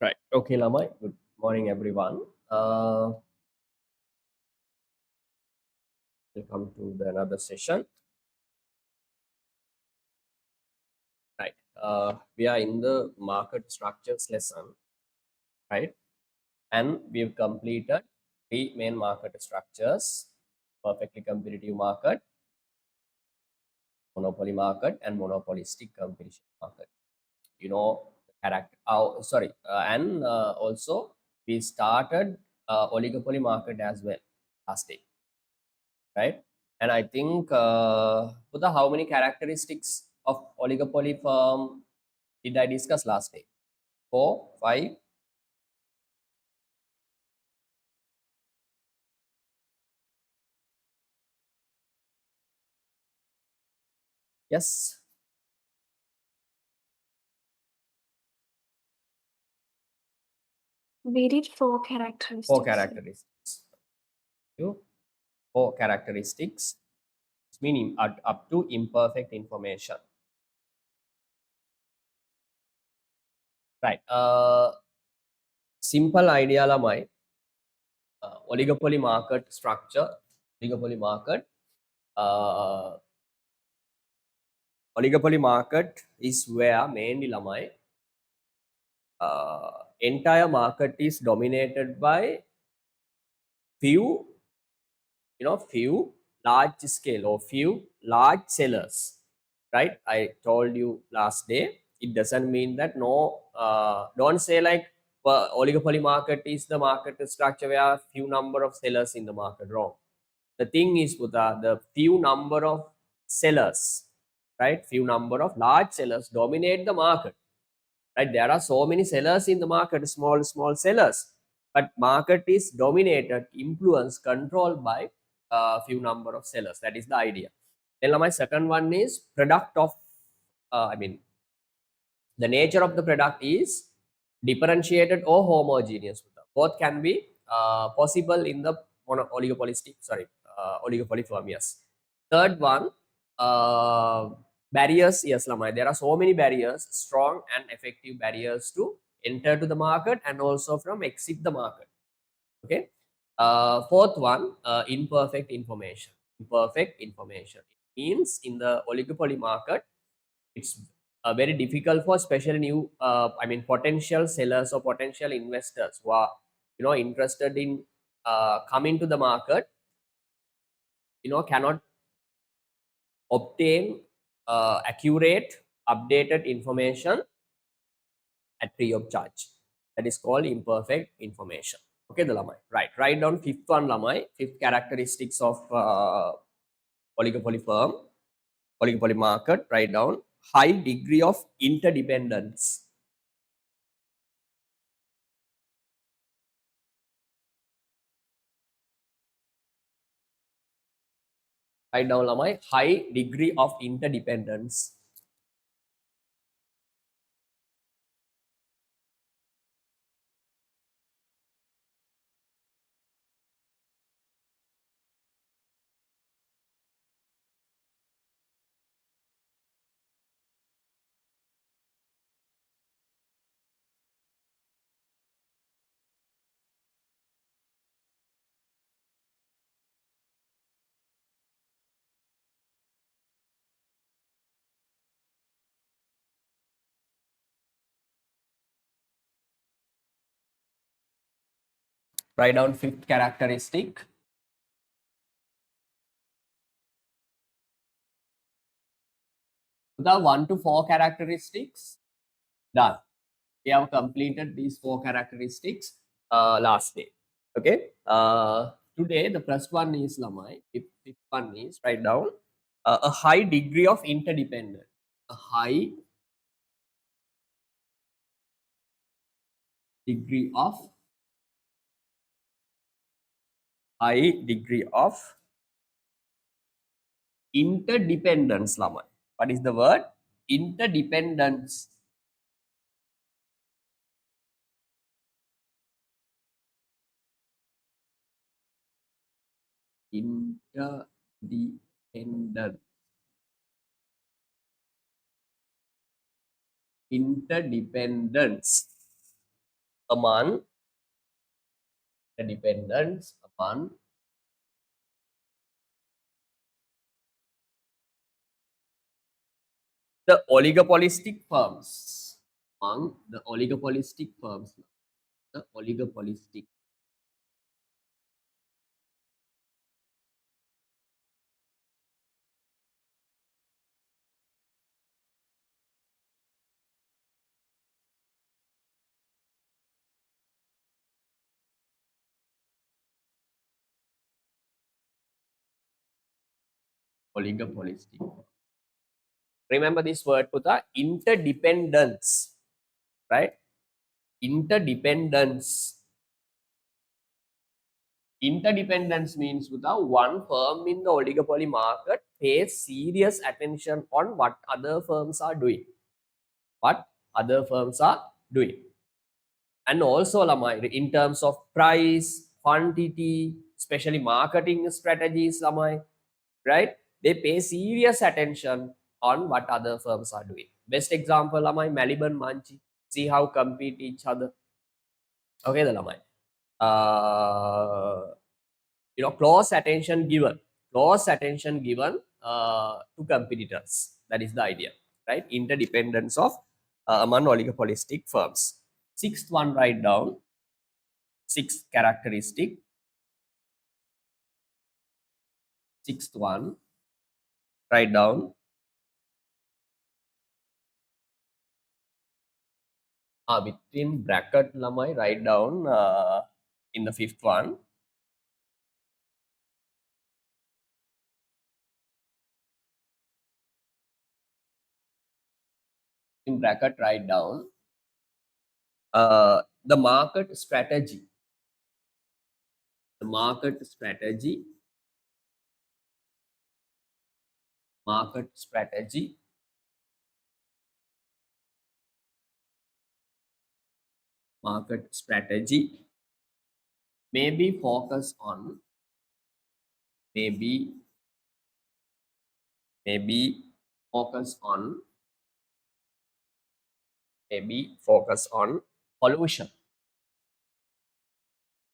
Right. Okay, Lamai. Good morning, everyone. Welcome to another session. Right. We are in the market structures lesson, right? And we've completed three main market structures: perfectly competitive market, monopoly market, and monopolistic competition market. You know, character. Oh, sorry. And also we started oligopoly market as well last day, right? And I think, Buddha, how many characteristics of oligopoly firm did I discuss last day? Four, five? Yes, We did four four characteristics. characteristics. You four characteristics, meaning up to imperfect information. Right. Simple idea la mai. Oligopoly market structure. Oligopoly market. Uh, Oligopoly market is where mainly lamai entire market is dominated by few, few large scale or few large sellers, right? I told you last day. It doesn't mean that no. Don't say like oligopoly market is the market structure where few number of sellers in the market. Wrong. The thing is, Buddha, the few number of sellers, right? Few number of large sellers dominate the market, right? There are so many sellers in the market, small sellers, but market is dominated, influenced, controlled by a few number of sellers. That is the idea. Then my second one is product of, I mean, the nature of the product is differentiated or homogeneous. Both can be possible in the oligopolistic, sorry, oligopoly firm. Yes. Third one, uh, barriers. Yes, Lamai. There are so many barriers, strong and effective barriers to enter to the market and also from exit the market. Okay. Fourth one, imperfect information. Imperfect information. It means in the oligopoly market, it's very difficult for especially new potential sellers or potential investors who are interested in coming to the market, cannot obtain accurate updated information at free of charge. That is called imperfect information. Okay, the lamai, right? Write down fifth one, lamai. Fifth characteristics of oligopoly firm, oligopoly market. Write down high degree of interdependence. Write down lamai, high degree of interdependence. Write down fifth characteristic. The 1 to 4 characteristics done. We have completed these 4 characteristics last day. Okay. Today the first one is lamai. Fifth one is write down a high degree of interdependence. A high degree of interdependence, lamai. What is the word? Interdependence. Interdependent. Interdependence. among the dependence among the oligopolistic firms. Among the oligopolistic firms. The oligopolistic. Oligopolistic. Remember this word, Putha, interdependence, right? Interdependence. Interdependence means, Putha, one firm in the oligopoly market pays serious attention on what other firms are doing. What other firms are doing. And also, Lamai, in terms of price, quantity, especially marketing strategies, Lamai, right? They pay serious attention on what other firms are doing. Best example, Lamai, Maliban Manchi. See how compete each other. Okay, the Lamai. Close attention given. Close attention given to competitors. That is the idea, right? Interdependence of among oligopolistic firms. Sixth one, write down. Sixth characteristic. Sixth one, write down. Between bracket, Lamai, write down in the fifth one. In bracket, write down the market strategy. The market strategy. Market strategy. Market strategy. Maybe focus on. Maybe focus on. Maybe focus on pollution.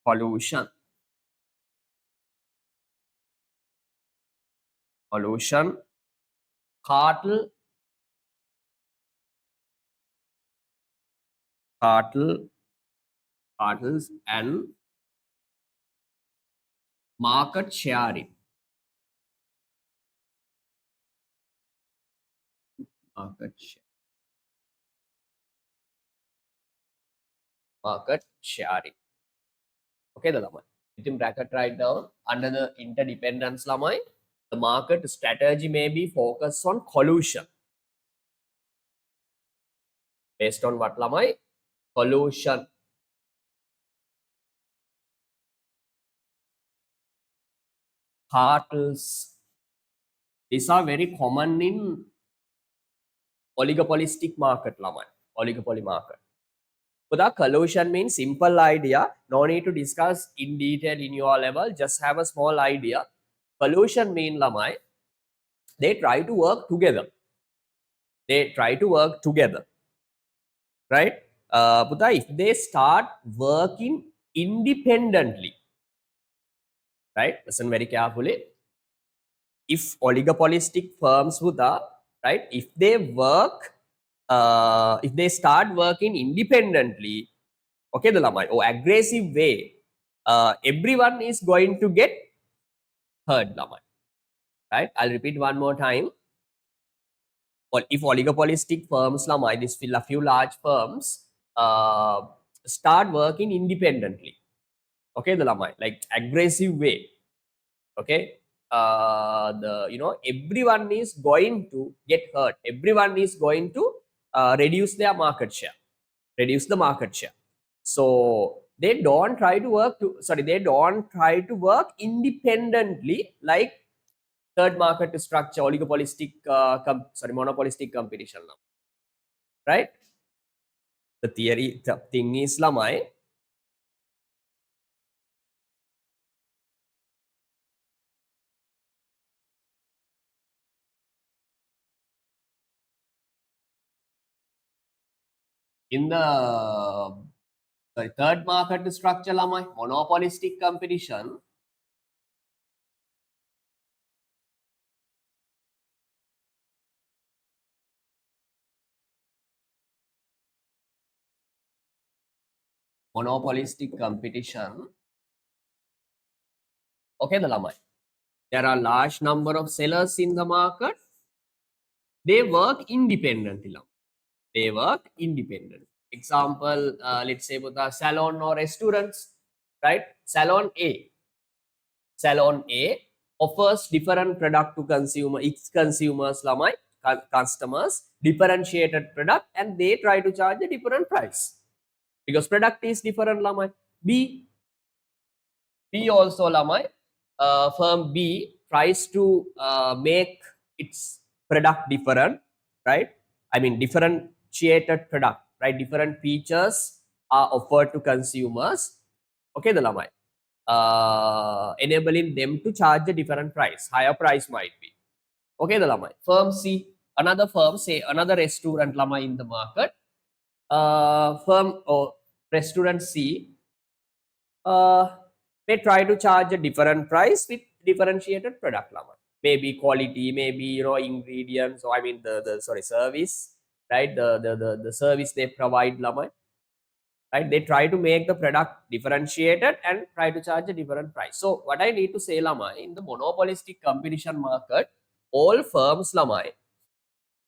Pollution. Pollution. Cartel. Cartels and market sharing. Market share. Market sharing. Okay, the Lamai. Within bracket, write down under the interdependence, Lamai. The market strategy may be focused on collusion. Based on what, Lamai? Collusion. Cartels. These are very common in oligopolistic market, Lamai. Oligopoly market. So the collusion means simple idea. No need to discuss in detail in your level. Just have a small idea. Collusion mean, Lamai, they try to work together. They try to work together, right? Buddha, if they start working independently, right? Listen very carefully. If oligopolistic firms, Buddha, right? If they start working independently, okay, the Lamai, or aggressive way, everyone is going to get hurt, Lamai, right? I'll repeat one more time. If oligopolistic firms, Lamai, this will a few large firms start working independently. Okay, the Lamai, like aggressive way. Okay, everyone is going to get hurt. Everyone is going to reduce their market share, reduce the market share. So they don't try to work they don't try to work independently like third market structure, oligopolistic, monopolistic competition now, right? The thing is, Lamai, in the sorry, third market structure lamai, monopolistic competition. Monopolistic competition. Okay, the lamai. There are large number of sellers in the market. They work independently. They work independent. Example, let's say with a salon or restaurants, right? Salon A. Salon A offers different product to consumer, its consumers, lamai, customers, differentiated product, and they try to charge a different price because product is different, lamai. B also lamai, firm B tries to make its product different, right? I mean differentiated product, right? Different features are offered to consumers. Okay, the lamai. Enabling them to charge a different price, higher price might be. Okay, the lamai. Firm C, another firm, say another restaurant lamai in the market. Firm or restaurant C may try to charge a different price with differentiated product lamai. Maybe quality, maybe ingredients, or I mean the sorry service, right? The service they provide lamai, right? They try to make the product differentiated and try to charge a different price. So what I need to say lamai, in the monopolistic competition market, all firms lamai,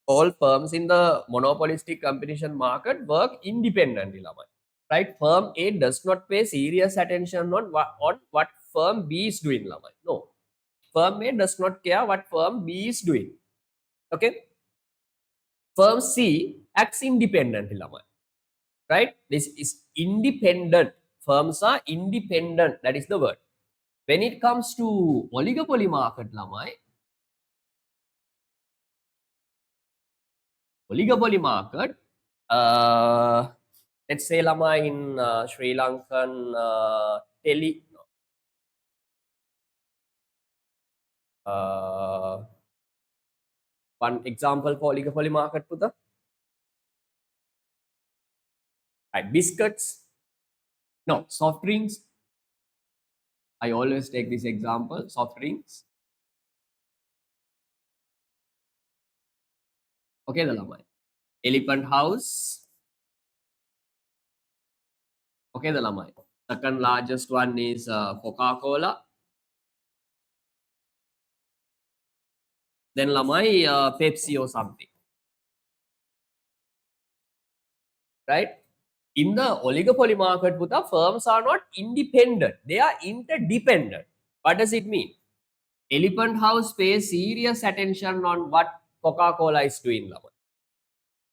all firms in the monopolistic competition market work independently lamai. Right? Firm A does not pay serious attention on what firm B is doing, lamai. No, firm A does not care what firm B is doing. Okay, firm C acts independently, lamai. Right? This is independent. Firms are independent. That is the word. When it comes to oligopoly market, lamai, oligopoly market, let's say lama in Sri Lankan tele uh, one example for oligopoly market puta, right? Biscuits, no, soft drinks. I always take this example, soft drinks. Okay, the lama. Elephant house. Okay, the lama. Second largest one is Coca-Cola. Then lamai Pepsi or something, right? In the oligopoly market, Buddha, firms are not independent. They are interdependent. What does it mean? Elephant House pays serious attention on what Coca-Cola is doing, Lama.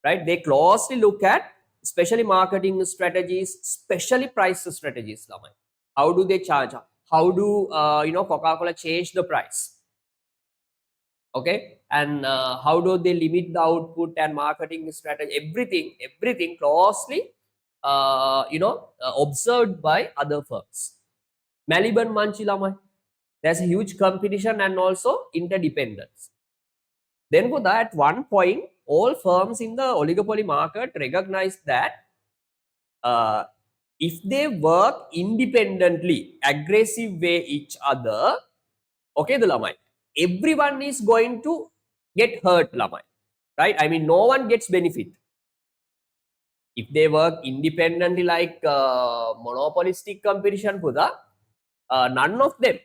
Right? They closely look at especially marketing strategies, especially price strategies, Lama. How do they charge? How do Coca-Cola change the price? Okay, and how do they limit the output and marketing strategy? Everything closely, observed by other firms. Maliban Manchilama, there's a huge competition and also interdependence. Then for that, at one point, all firms in the oligopoly market recognize that uh, if they work independently, aggressive way each other, okay, the lamai, everyone is going to get hurt, lamai, right? I mean, no one gets benefit. If they work independently like monopolistic competition, Buddha, none of them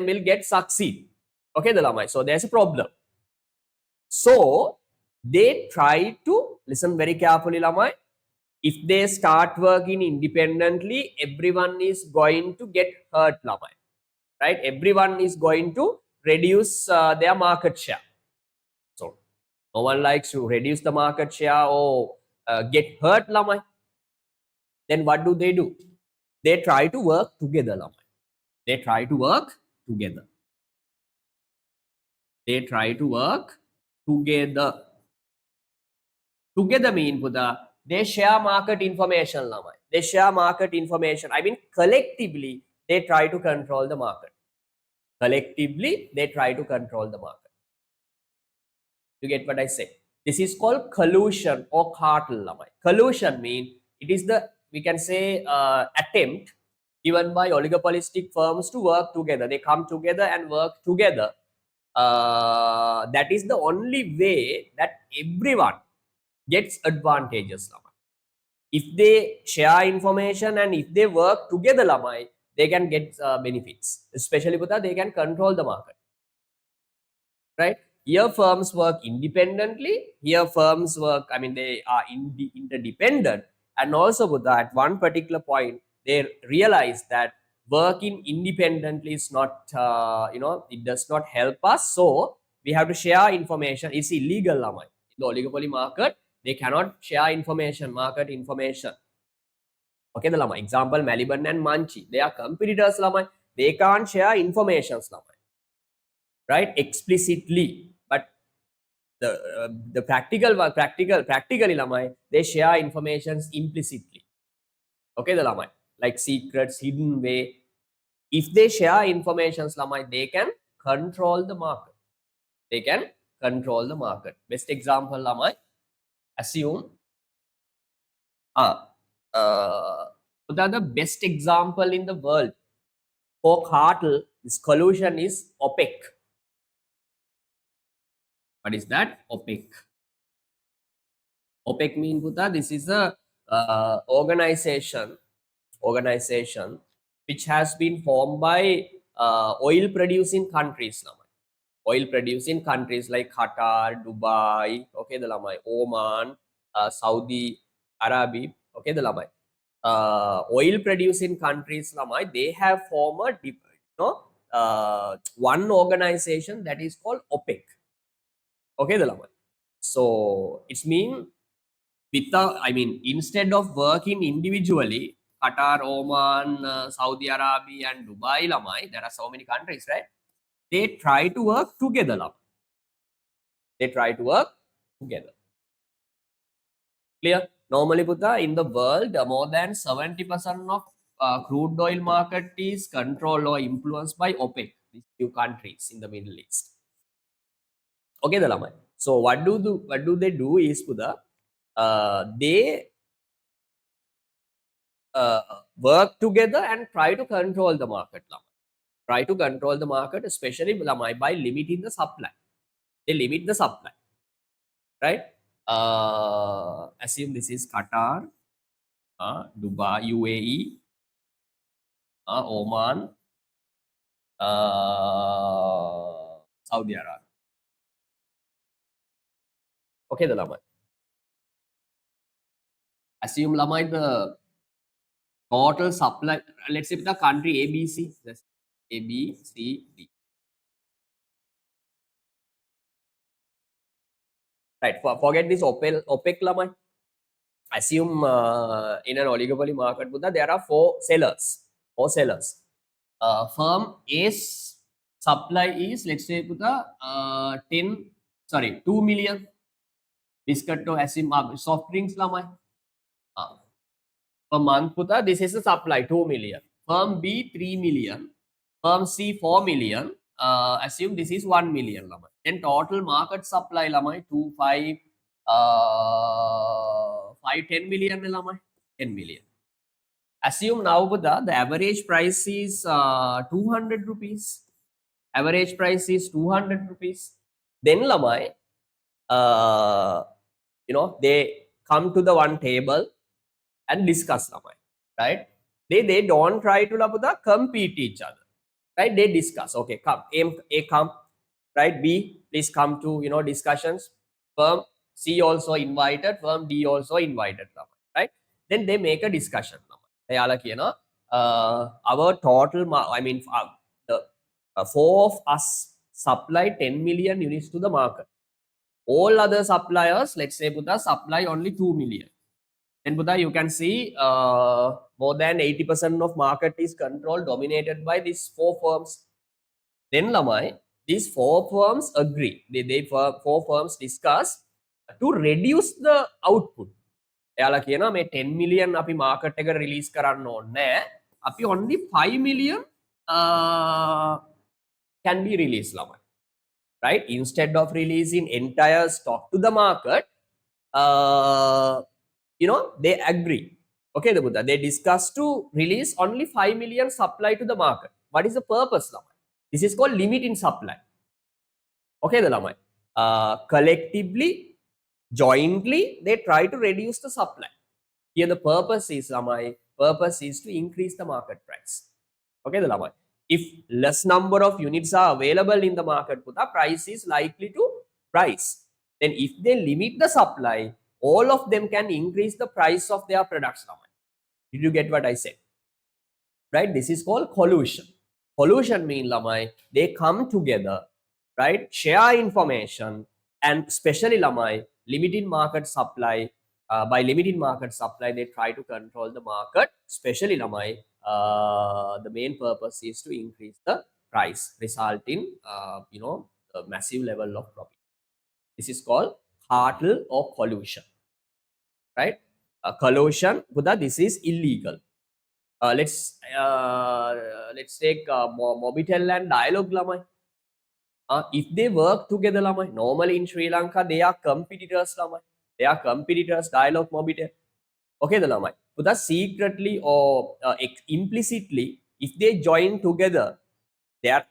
will get succeed. Okay, the lamai. So there's a problem. So they try to listen very carefully, lamai. If they start working independently, everyone is going to get hurt, lamai. Right? Everyone is going to reduce their market share. So no one likes to reduce the market share or get hurt, lamai. Then what do? They try to work together, lamai. They try to work together. They try to work together. Together mean Buddha, they share market information, lamai. They share market information. I mean, collectively, they try to control the market. Collectively, they try to control the market. You get what I say? This is called collusion or cartel, lamai. Collusion means it is the, we can say, attempt given by oligopolistic firms to work together. They come together and work together. That is the only way that everyone gets advantages. If they share information and if they work together, they can get benefits. Especially because they can control the market, right? Here firms work independently. Here firms work, I mean, they are interdependent. And also with that, one particular point, they realize that working independently is not, it does not help us. So we have to share information. It's illegal, in the oligopoly market. They cannot share information, market information. Okay, the example, Maliban and Manchi, they are competitors, they can't share information, right, explicitly. But the practically, they share informations implicitly. Okay, the like secrets, hidden way. If they share informations, they can control the market. They can control the market. Best example, assume the best example in the world for cartel, this collusion is OPEC. What is that? OPEC. OPEC means, this is a organization which has been formed by oil producing countries. Oil producing countries like Qatar, Dubai, okay, the Oman, Saudi Arabia, okay, the oil producing countries, they have formed one organization that is called OPEC. Okay, the so it's mean, without, I mean, instead of working individually, Qatar, Oman, Saudi Arabia, and Dubai, there are so many countries, right? They try to work together. They try to work together. Clear? Normally, in the world, more than 70% of crude oil market is controlled or influenced by OPEC, these few countries in the Middle East. Okay, the lamai. So what do they do is, they work together and try to control the market. Try to control the market, especially by limiting the supply. They limit the supply, right? Assume this is Qatar, Dubai, UAE, Oman, Saudi Arabia. Okay, the lamai. Assume the total supply. Let's say the country ABC. A, B, C, D. Right. Forget this OPEC, lamai. Assume in an oligopoly market, there are four sellers. Firm A's supply is, let's say, 2 million biscuit to assume soft drinks, lamai. Per month, this is the supply 2 million. Firm B 3 million. Firm C 4 million. Assume this is 1 million, lamai. Then total market supply, lamai, 2, 5, 5, 10 million, lamai. 10 million. Assume now, the average price is 200 rupees. Average price is 200 rupees. Then, lamai, they come to the one table and discuss, lamai, right? They don't try to compete each other, right? They discuss. Okay, come A come, right? B, please come to discussions. Firm C also invited. Firm D also invited, right? Then they make a discussion. Our total, the four of us supply 10 million units to the market. All other suppliers, let's say, supply only 2 million. Then, you can see more than 80% of market is controlled, dominated by these four firms. Then, these four firms agree. Four firms discuss to reduce the output. එයාලා කියනවා මේ 10 million අපි market එකට release කරන්න ඕනේ. අපි only 5 million can be released, right? Instead of releasing entire stock to the market, they agree. Okay, the Buddha. They discussed to release only 5 million supply to the market. What is the purpose, Lamai? This is called limit in supply. Okay, the Lamai. Collectively, jointly, they try to reduce the supply. Here the purpose is, Lamai, purpose is to increase the market price. Okay, the Lamai. If less number of units are available in the market, the price is likely to rise. Then if they limit the supply, all of them can increase the price of their products, Lamai. Did you get what I said? Right? This is called collusion. Collusion means, Lamai, they come together, right? Share information, and especially, Lamai, limiting market supply. By limiting market supply, they try to control the market. Especially, Lamai, the main purpose is to increase the price, result in a massive level of profit. This is called cartel or collusion, right? Collusion, Buddha, this is illegal. Let's take Mobitel and Dialog, Lamai. If they work together, Lamai, normally in Sri Lanka, they are competitors, Lamai. They are competitors, Dialog, Mobitel. Okay, the Lamai. But that secretly or implicitly, if they join together, they are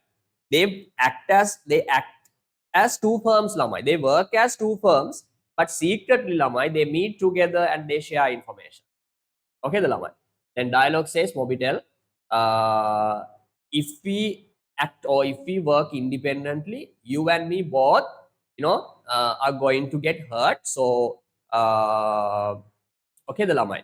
they act as two firms, Lamai. They work as two firms, but secretly, Lamai, they meet together and they share information. Okay, the Lamai. Then dialogue says, Mobitel, uh, if we act or if we work independently, you and me both, are going to get hurt. So, okay, the Lamai.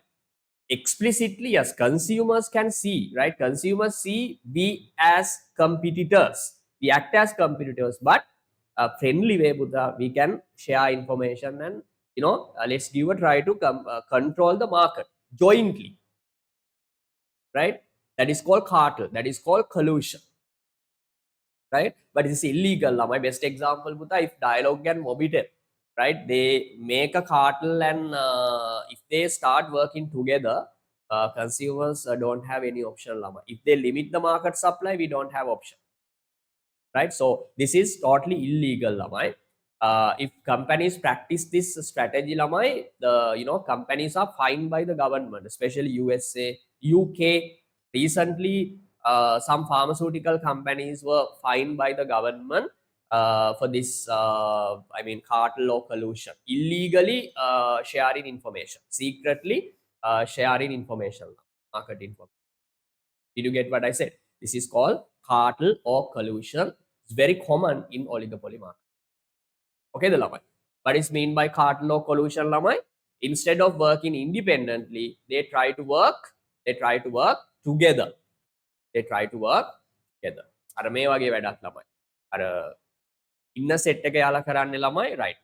Explicitly, yes, consumers can see, right? Consumers see we as competitors. We act as competitors, but friendly way, Buddha, we can share information and, let's give a try to control the market jointly, right? That is called cartel. That is called collusion, right? But it's illegal. My best example, Buddha, if Dialog and Mobitel, right? They make a cartel, and if they start working together, consumers don't have any option, Lama. If they limit the market supply, we don't have option, right? So this is totally illegal, Lamai. If companies practice this strategy, Lamai, the companies are fined by the government, especially USA, UK. Recently, some pharmaceutical companies were fined by the government for this. Cartel or collusion, illegally sharing information, secretly sharing information, market information. Did you get what I said? This is called cartel or collusion. It's very common in oligopoly market. Okay, the Lamai. What is mean by cartel or collusion, Lamai? Instead of working independently, they try to work. They try to work together. They try to work together. අර මේ වගේ වැඩක් ළමයි. අර ඉන්න set එක යාලා කරන්නේ ළමයි right.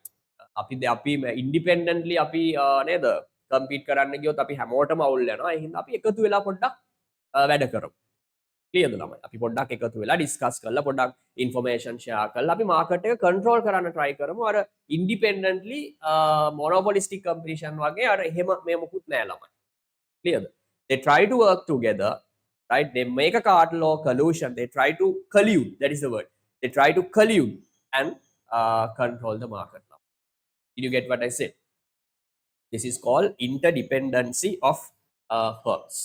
අපි ඉන්ඩිපෙන්ඩන්ට්ලි අපි නේද කම්පීට් කරන්න ගියොත් අපි හැමෝටම අවුල් යනවා. ඒ හින්දා අපි එකතු වෙලා පොඩ්ඩක් වැඩ කරමු. ක්ලියර්ද ළමයි? අපි පොඩ්ඩක් එකතු වෙලා ඩිස්කස් කරලා පොඩ්ඩක් ඉන්ෆර්මේෂන් ෂෙයා කරලා අපි මාකට් එක කන්ට්‍රෝල් කරන්න try කරමු. අර ඉන්ඩිපෙන්ඩන්ට්ලි මොනොපොලිස්ටික් කම්පිටිෂන් වගේ අර එහෙම මේ මුකුත් නෑ ළමයි. Clearද? They try to work together, right? They make a cartel or collusion. They try to collude. That is the word. They try to collude and control the market. Now, did you get what I said? This is called interdependency of firms,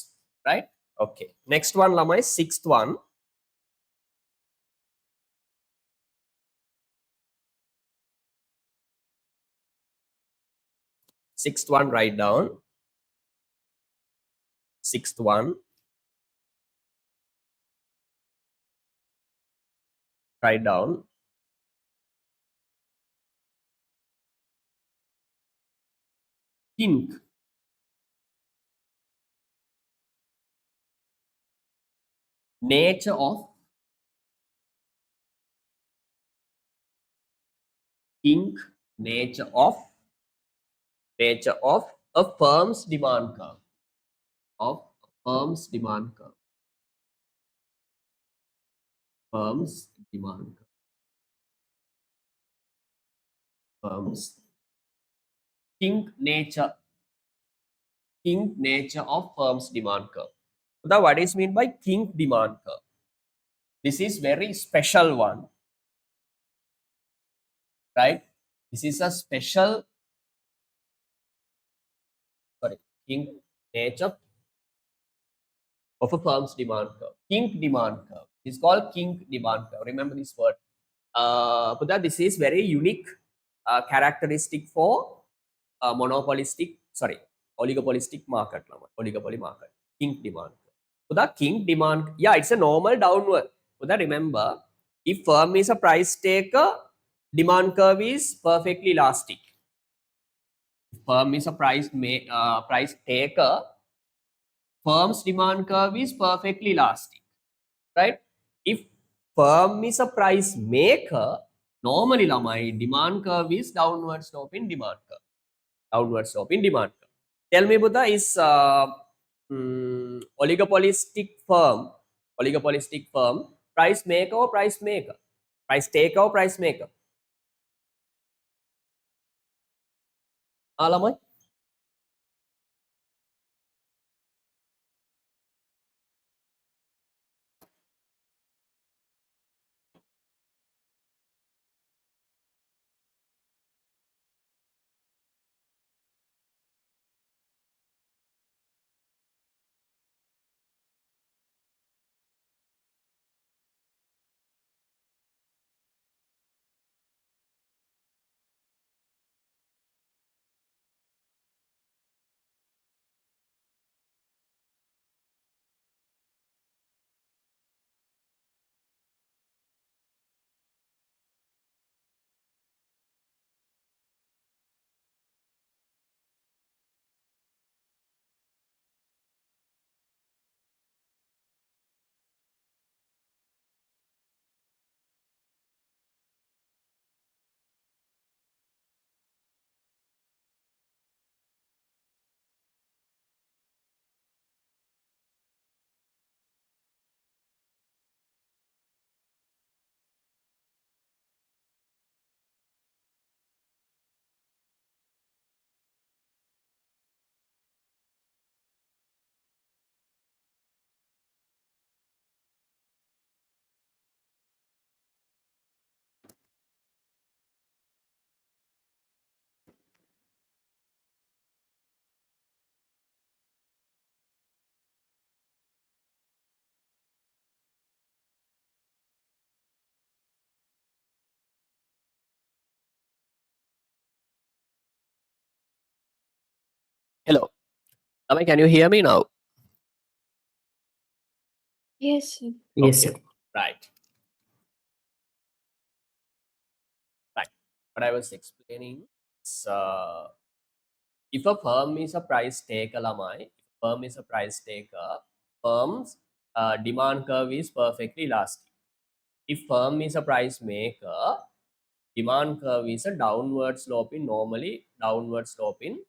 right? Okay. Next one, Lamai, sixth one. Sixth one, write down. Sixth one. Write down. Kink. Nature of kink. Nature of a firm's demand curve. Of a firm's demand curve. Firm's demand curve. Firm's kink nature of firm's demand curve. Now, what is mean by kink demand curve? This is very special one, right? This is a special, sorry, kink nature of a firm's demand curve. Kink demand curve. It's called kink demand curve. Remember this word. But this is very unique characteristic for monopolistic, sorry, oligopolistic market. Oligopoly market. Kink demand curve. So the kink demand, yeah, it's a normal downward. But remember, if firm is a price taker, demand curve is perfectly elastic. If firm is a price taker, firm's demand curve is perfectly elastic, right? If firm is a price maker, normally my demand curve is downward sloping demand curve. Downward sloping demand curve. Tell me, Buddha, is oligopolistic firm, price maker or price maker? Price taker or price maker? Alamai? Hello. Amai, can you hear me now? Yes, sir. Yes, sir. Okay. Right. Right. What I was explaining is if a firm is a price taker, Lamai, if a firm is a price taker, firm's demand curve is perfectly elastic. If firm is a price maker, demand curve is a downward sloping, normal downward sloping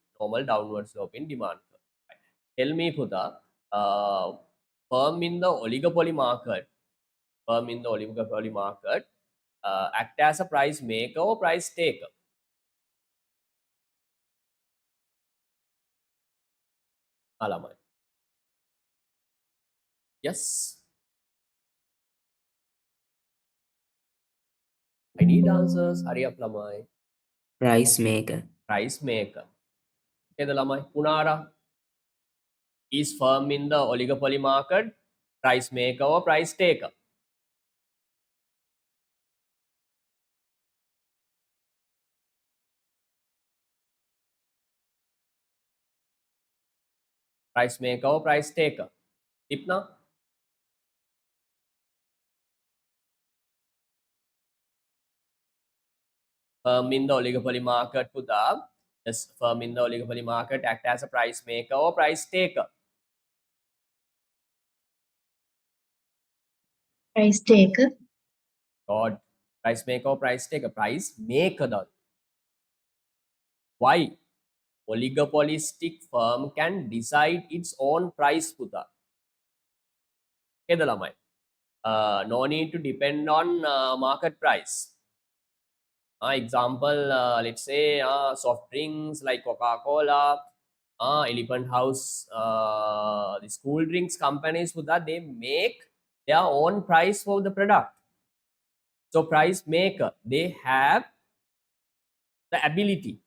demand curve. Right. Tell me, Pudha, firm in the oligopoly market, act as a price maker or price taker? Alamai. Yes. I need answers. Hurry up, Lamai. Price maker. Price maker. Okay, the Lamai. Punara is firm in the oligopoly market, price maker or price taker? Price maker or price taker? Ipna? Firm in the oligopoly market, Pudha. Yes, firm in the oligopoly market act as a price maker or price taker? Price taker. God. Price maker or price taker? Price maker. Why? Oligopolistic firm can decide its own price, Pudha. Okay, the Lamai. No need to depend on market price. Example, let's say soft drinks like Coca-Cola, Elephant House, the school drinks companies, with that they make their own price for the product. So price maker, they have the ability,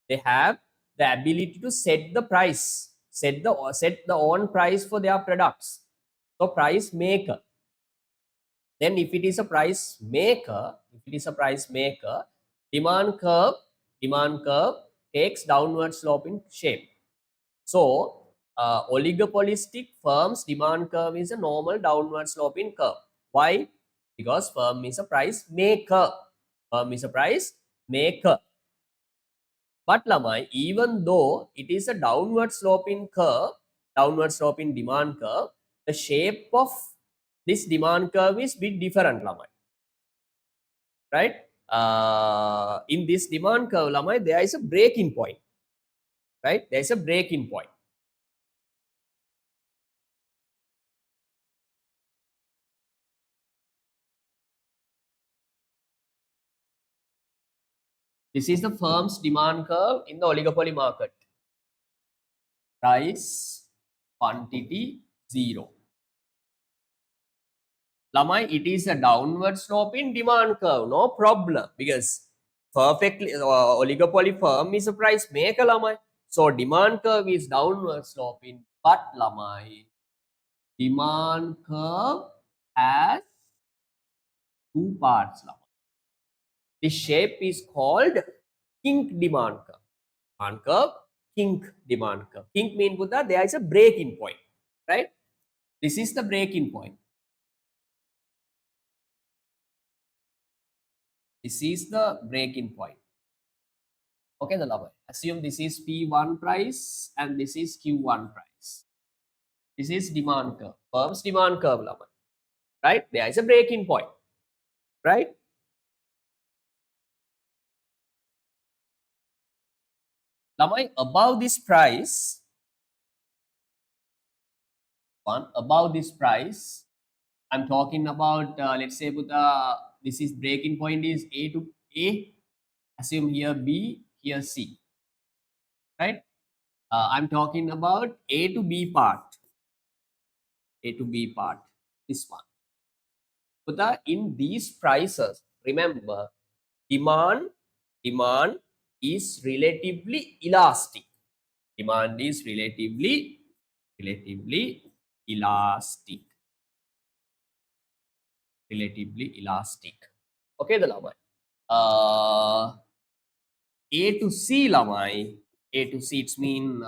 they have the ability to set the price, set the own price for their products. So price maker. Then if it is a price maker, demand curve, demand curve takes downward sloping shape. So oligopolistic firms demand curve is a normal downward sloping curve. Why? Because firm is a price maker. Firm is a price maker. But lamai, even though it is a downward sloping curve, downward sloping demand curve, the shape of this demand curve is bit different lamai. Right? In this demand curve lamai, there is a breaking point. Right? There is a breaking point. This is the firm's demand curve in the oligopoly market. Price, quantity, 0. Lamai, it is a downward sloping demand curve, no problem, because perfectly oligopoly firm is a price maker lamai. So demand curve is downward sloping, but lamai, demand curve has two parts lamai. This shape is called kink demand curve. Demand curve, kink demand curve. Kink means Buddha, there is a breaking point, right? This is the breaking point. This is the breaking point. Okay, the lover. Assume this is P1 price and this is Q1 price. This is demand curve. Firm's demand curve, lover. Right? There is a breaking point. Right? Lamai, above this price, above this price, I'm talking about, let's say, Buddha, this is breaking point is A to A. Assume here B, here C. Right? I'm talking about A to B part. A to B part. This one. Buddha, in these prices, remember, demand is relatively elastic. Demand is relatively elastic. Relatively elastic. Okay, the lamai. A to C lamai. A to C, it's mean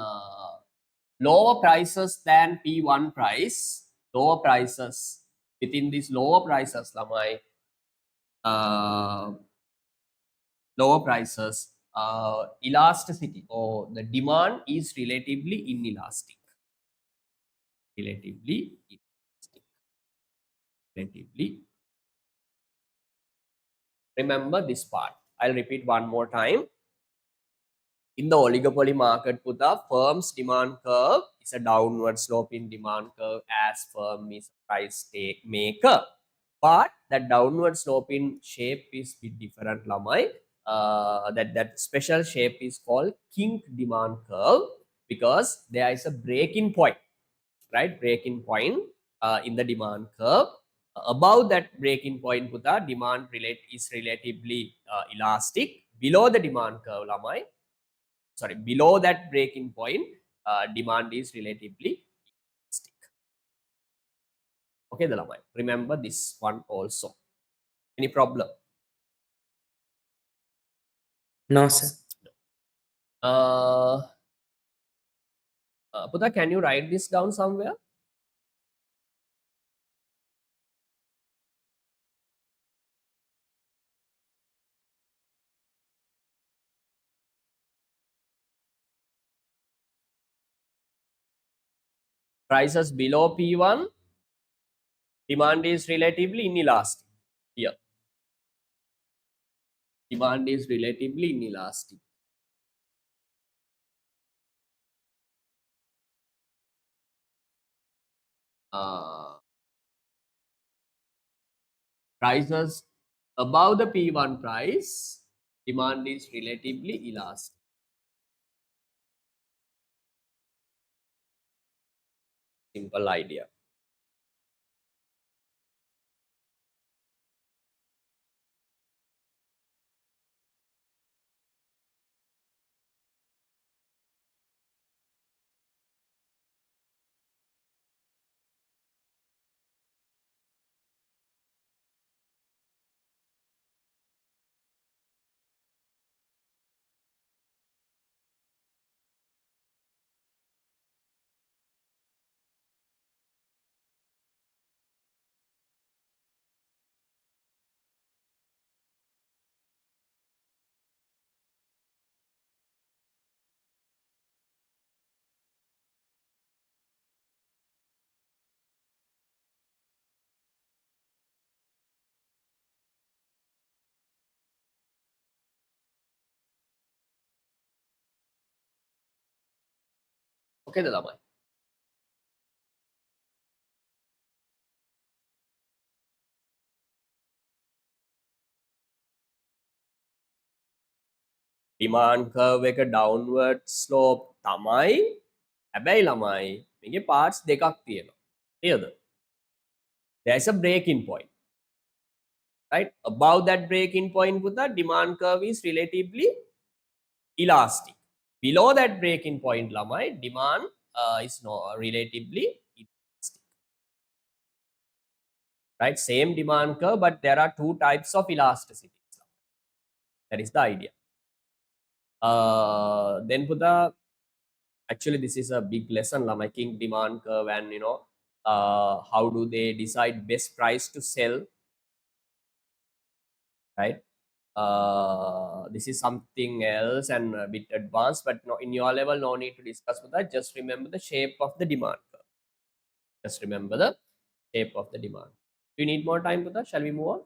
lower prices than P1 price. Lower prices. Within these lower prices lamai, lower prices, elasticity or the demand is relatively inelastic. Relatively inelastic. Relatively. Remember this part. I'll repeat one more time. In the oligopoly market, Putha, firm's demand curve is a downward sloping demand curve as firm is a price maker. But that downward sloping shape is bit different, Lamai. That special shape is called kink demand curve because there is a breaking point, right? Breaking point in the demand curve. Above that breaking point, Putha, demand is relatively elastic. Below the demand curve, Lamai, sorry, below that breaking point, demand is relatively elastic. Okay, the lamai. Remember this one also. Any problem? No, sir. Putha, can you write this down somewhere? Prices below P1, demand is relatively inelastic. Here, demand is relatively inelastic. Prices above the P1 price, demand is relatively elastic. Simple idea. Okay, lamai. Demand curve එක downward slope තමයි. හැබැයි ළමයි මේකේ parts දෙකක් තියෙනවා. නේද? There is a breaking point. Right? Above that breaking point පුතා demand curve is relatively elastic. Below that breaking point ළමයි demand is no relatively elastic. Right? Same demand curve, but there are two types of elasticity. That is the idea. Then puta, actually this is a big lesson like king demand curve and how do they decide best price to sell, right? This is something else and a bit advanced, but no, in your level no need to discuss with that. Just remember the shape of the demand curve. Just remember the shape of the demand. Do you need more time for that? Shall we move on?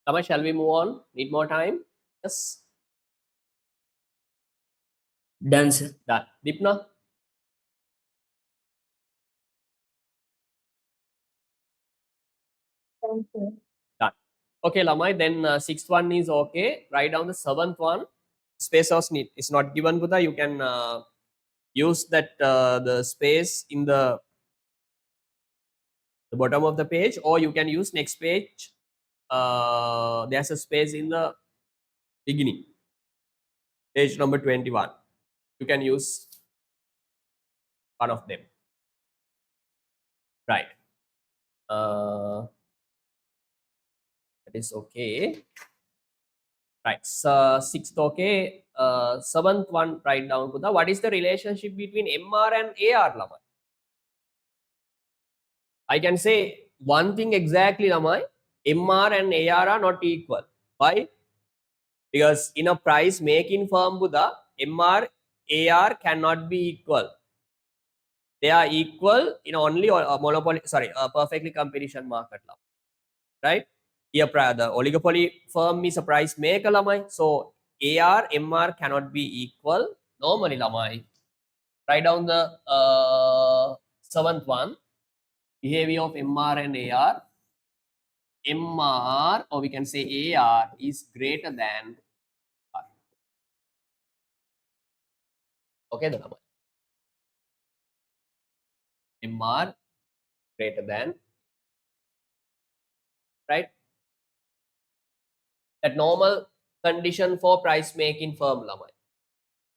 Kama, shall we move on? Need more time? Yes. Done, sir. Done. Dipna? Thank you. Done. Okay, Lamai, then sixth one is okay. Write down the seventh one. Space or need is not given, Buddha. You can use that the space in the bottom of the page, or you can use next page. There's a space in the beginning, page number 21. You can use one of them. Right. That is okay. Right. So sixth okay. Seventh one, write down, Buddha. What is the relationship between MR and AR, Lamai? I can say one thing exactly, Lamai. MR and AR are not equal. Why? Because in a price making firm, Buddha, MR, AR cannot be equal. They are equal in only a monopoly, sorry, a perfectly competition market, right? Here, the oligopoly firm is a price maker, Lamai. So AR, MR cannot be equal normally, Lamai. Write down the seventh one, behavior of MR and AR. MR, or we can say AR, is greater than R. Okay, the number. MR greater than, right? That normal condition for price making firm, Lamai.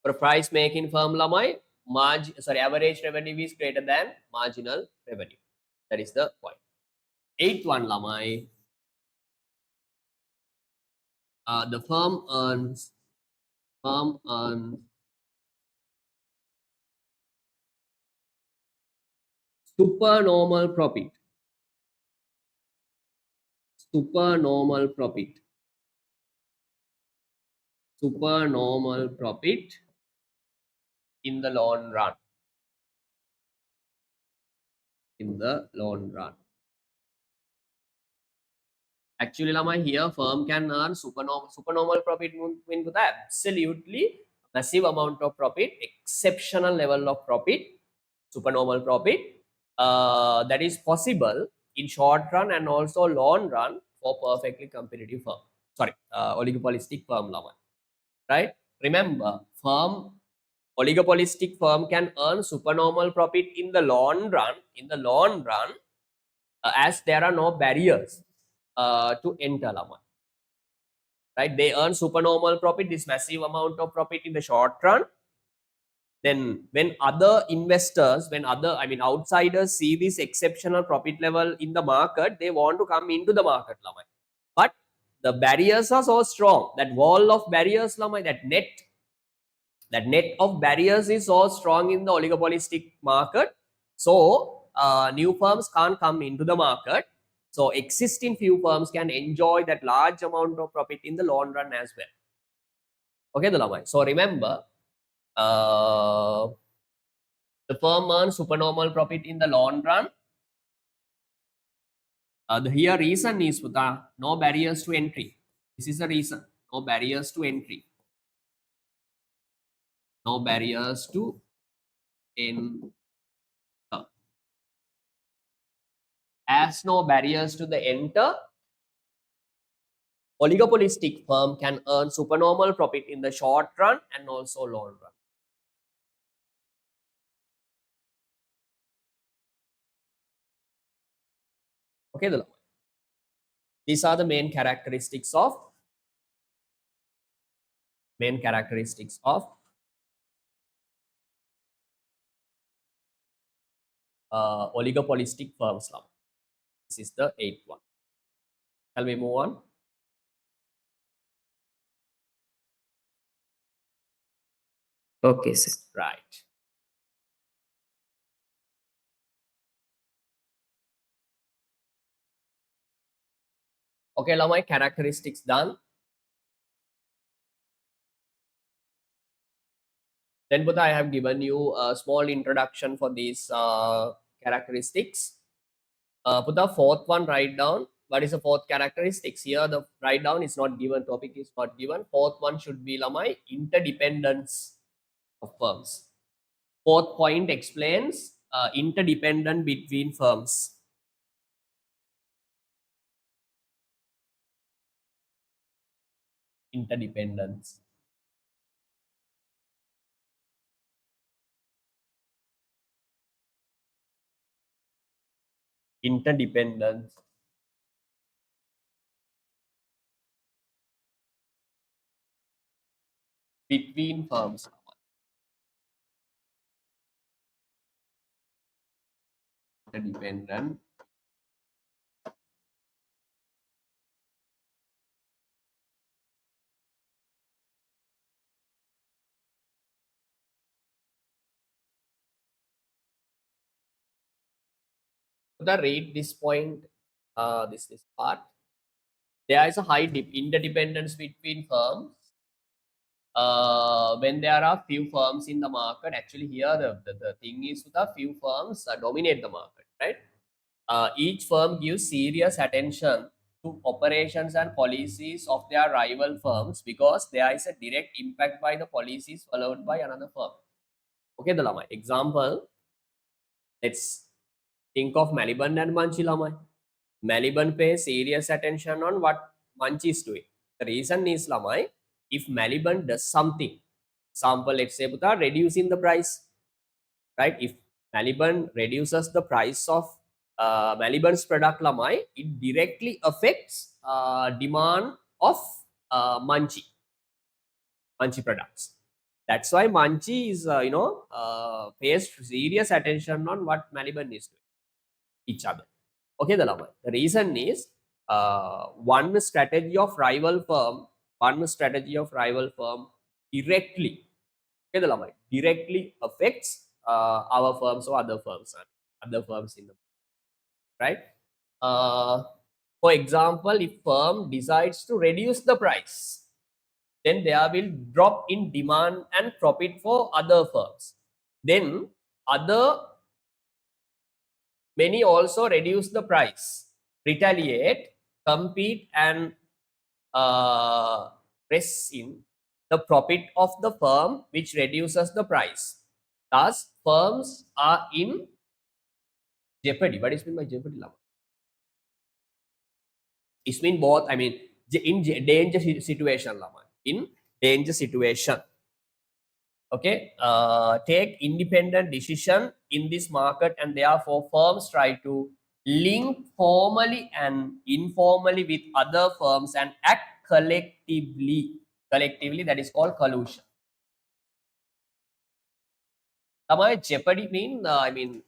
For price making firm, Lamai, average revenue is greater than marginal revenue. That is the point. Eighth one, Lamai. The firm earns supernormal profit. Supernormal profit. supernormal profit in the long run. In the long run. Actually, Lama, here firm can earn supernormal profit mean with absolutely massive amount of profit, exceptional level of profit, supernormal profit that is possible in short run and also long run for perfectly competitive firm. Sorry, oligopolistic firm, Lama. Right? Remember, oligopolistic firm can earn supernormal profit in the long run. In the long run, as there are no barriers to enter, Lama. Right? They earn supernormal profit, this massive amount of profit in the short run. Then when other investors, when other, I mean, outsiders see this exceptional profit level in the market, they want to come into the market, Lama. But the barriers are so strong, that wall of barriers, Lama, that net of barriers is so strong in the oligopolistic market. So new firms can't come into the market. So existing few firms can enjoy that large amount of profit in the long run as well. Okay, the Lamai. So remember, the firm earns supernormal profit in the long run. The here reason is no barriers to entry. This is the reason. No barriers to entry. No barriers to enter. As no barriers to the enter, oligopolistic firm can earn supernormal profit in the short run and also long run. Okay, these are the main characteristics of oligopolistic firms. This is the 8th one. Shall we move on? Okay, sir. Right. Okay, now my characteristics done. Then, but I have given you a small introduction for these characteristics. Put the fourth one, write down. What is the fourth characteristics? Here, the write down is not given, topic is not given. Fourth one should be Lamai, interdependence of firms. Fourth point explains interdependent between firms. Interdependence. Interdependence between firms. Interdependent the read this point, this part. There is a high interdependence between firms when there are few firms in the market. Actually, here the thing is the few firms dominate the market, right? Each firm gives serious attention to operations and policies of their rival firms because there is a direct impact by the policies followed by another firm. Okay, the Lama. Example, let's think of Maliban and Manchi, Lama. Maliban pays serious attention on what Manchi is doing. The reason is, Lamai, if Maliban does something, example, let's say, reducing the price, right? If Maliban reduces the price of Maliban's product, Lamai, it directly affects demand of Manchi products. That's why Manchi is, pays serious attention on what Maliban is doing, each other. Okay, the Lama. The reason is one strategy of rival firm directly, okay, the Lama, directly affects our firms or other firms in the, right. For example, if firm decides to reduce the price, then there will drop in demand and profit for other firms. Then other many also reduce the price, retaliate, compete, and rests in the profit of the firm which reduces the price. Thus, firms are in jeopardy. What is mean by jeopardy? Lama? It means both. I mean, in danger situation, Lama. In danger situation. Okay, take independent decision in this market, and therefore firms try to link formally and informally with other firms and act collectively. Collectively, that is called collusion. Tamai jeopardy mean, I mean,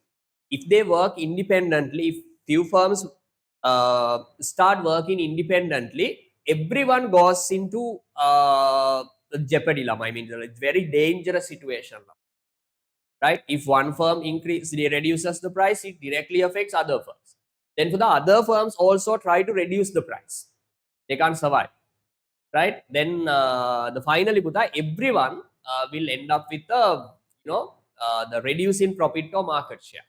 if they work independently, if few firms start working independently, everyone goes into jeopardy. Lama. I mean, it's very dangerous situation. Lama. Right? If one firm reduces the price, it directly affects other firms. Then for the other firms also try to reduce the price. They can't survive. Right? Then the finally, Buddha, everyone will end up with the reduce in profit or market share.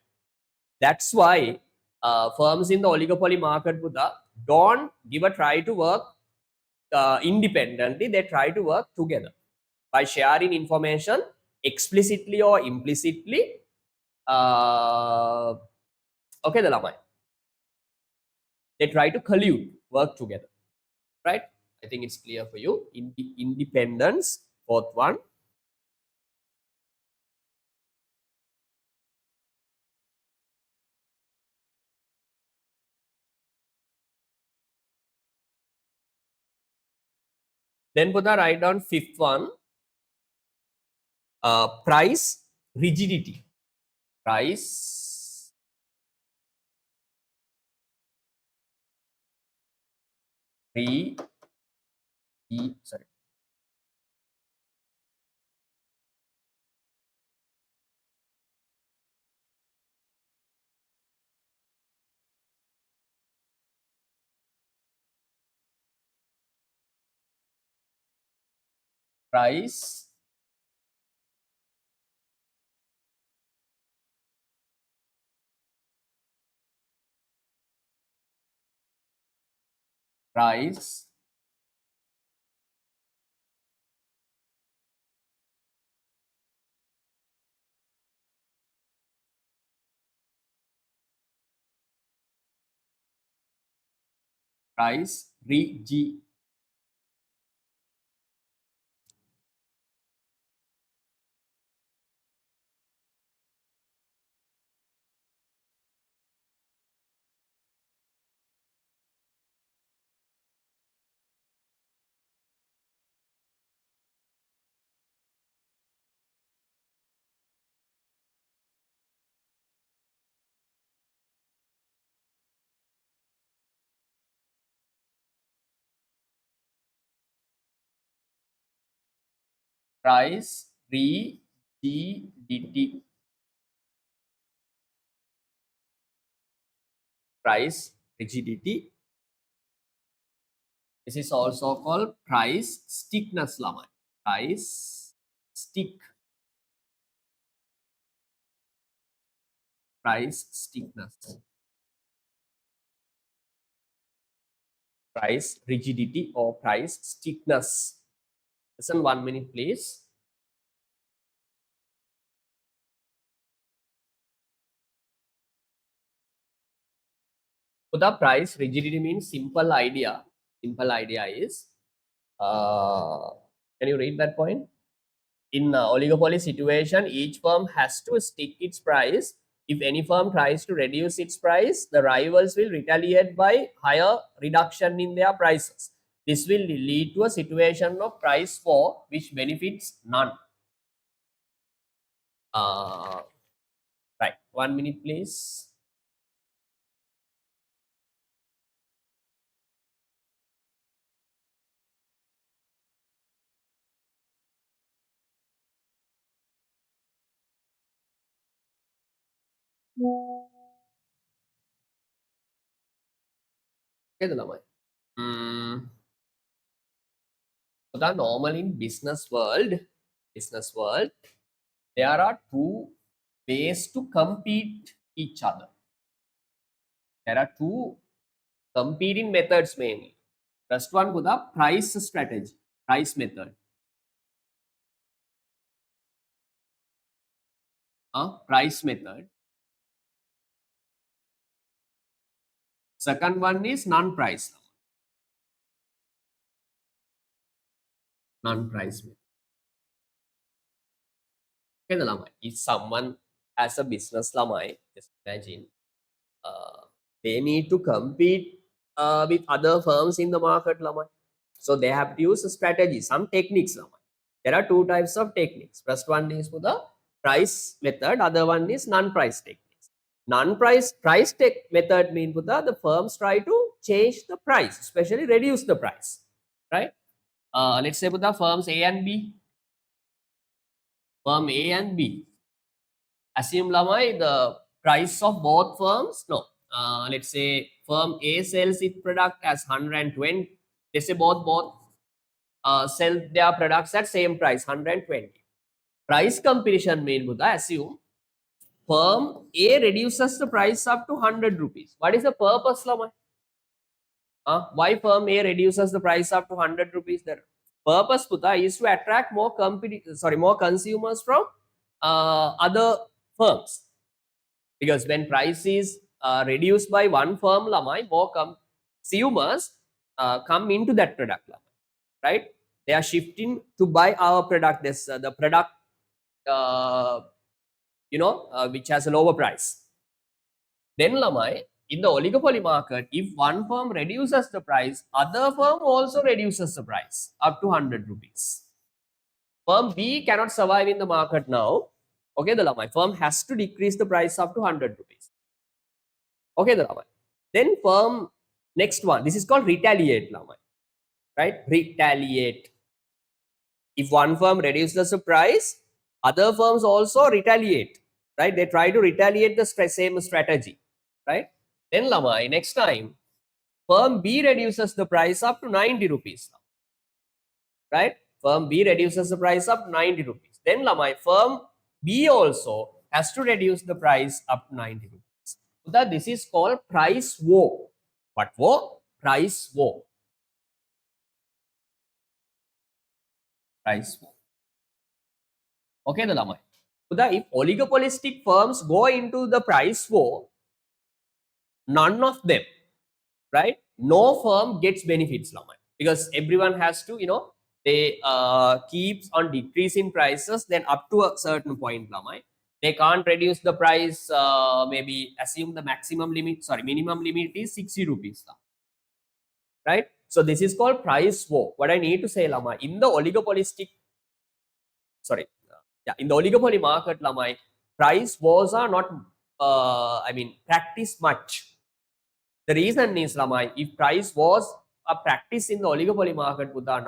That's why firms in the oligopoly market, Buddha, don't give a try to work independently. They try to work together by sharing information explicitly or implicitly. Okay, the lamai. They try to collude, work together, right? I think it's clear for you. Independence, fourth one. Then Buddha write down fifth one, price rigidity. Price sorry. Price price price rigidity. Price rigidity. Price rigidity. This is also called price stickness, Lama. Price stick. Price stickness. Price rigidity or price stickness. Listen 1 minute, please. So the price rigidity means simple idea. Simple idea is, can you read that point? In oligopoly situation, each firm has to stick its price. If any firm tries to reduce its price, the rivals will retaliate by higher reduction in their prices. This will lead to a situation of price war, which benefits none. Right. 1 minute, please. Okay, the lamai. that normal in business world, there are two ways to compete each other. There are two competing methods mainly. First one kuda price strategy, price method. Price method. Second one is non-price. Non-price method. Okay, the lamai. If someone has a business lamai, just imagine they need to compete with other firms in the market lamai. So they have to use a strategy, some techniques lamai. There are two types of techniques. First one is for the price method, other one is non-price techniques. Non-price method means the firms try to change the price, especially reduce the price, right? Let's say the firms A and B. Firm A and B. Assume lamai the price of both firms. No, let's say firm A sells its product as 120. Let's say both sell their products at same price 120. Price competition mean Buddha assume firm A reduces the price up to 100 rupees. What is the purpose lamai? Why firm A reduces the price up to 100 rupees? The purpose Buddha is to attract more more consumers from other firms. Because when price is reduced by one firm lamai, more consumers come into that product lamai, right? They are shifting to buy our product. This the product which has a lower price. Then lamai, in the oligopoly market, if one firm reduces the price, other firm also reduces the price up to 100 rupees. Firm B cannot survive in the market now. Okay, the lamai firm has to decrease the price up to 100 rupees. Okay, the lamai. Then firm next one. This is called retaliate lamai, right? Retaliate. If one firm reduces the price, other firms also retaliate, right? They try to retaliate the same strategy, right? Then lamai next time, firm B reduces the price up to 90 rupees, right? Firm B reduces the price up to 90 rupees. Then lamai firm B also has to reduce the price up to 90 rupees. So that this is called price war. What war? Price war. Price war. Okay, the lamai. So that if oligopolistic firms go into the price war, none of them, right? No firm gets benefits lamai, because everyone has to, they keeps on decreasing prices. Then up to a certain point lamai, they can't reduce the price. Maybe assume the minimum limit is 60 rupees, right? So this is called price war. What I need to say lamai, in the oligopolistic, in the oligopoly market lamai, price wars are not practiced much. The reason is lamai, if price wars are practiced in the oligopoly market, Buddha,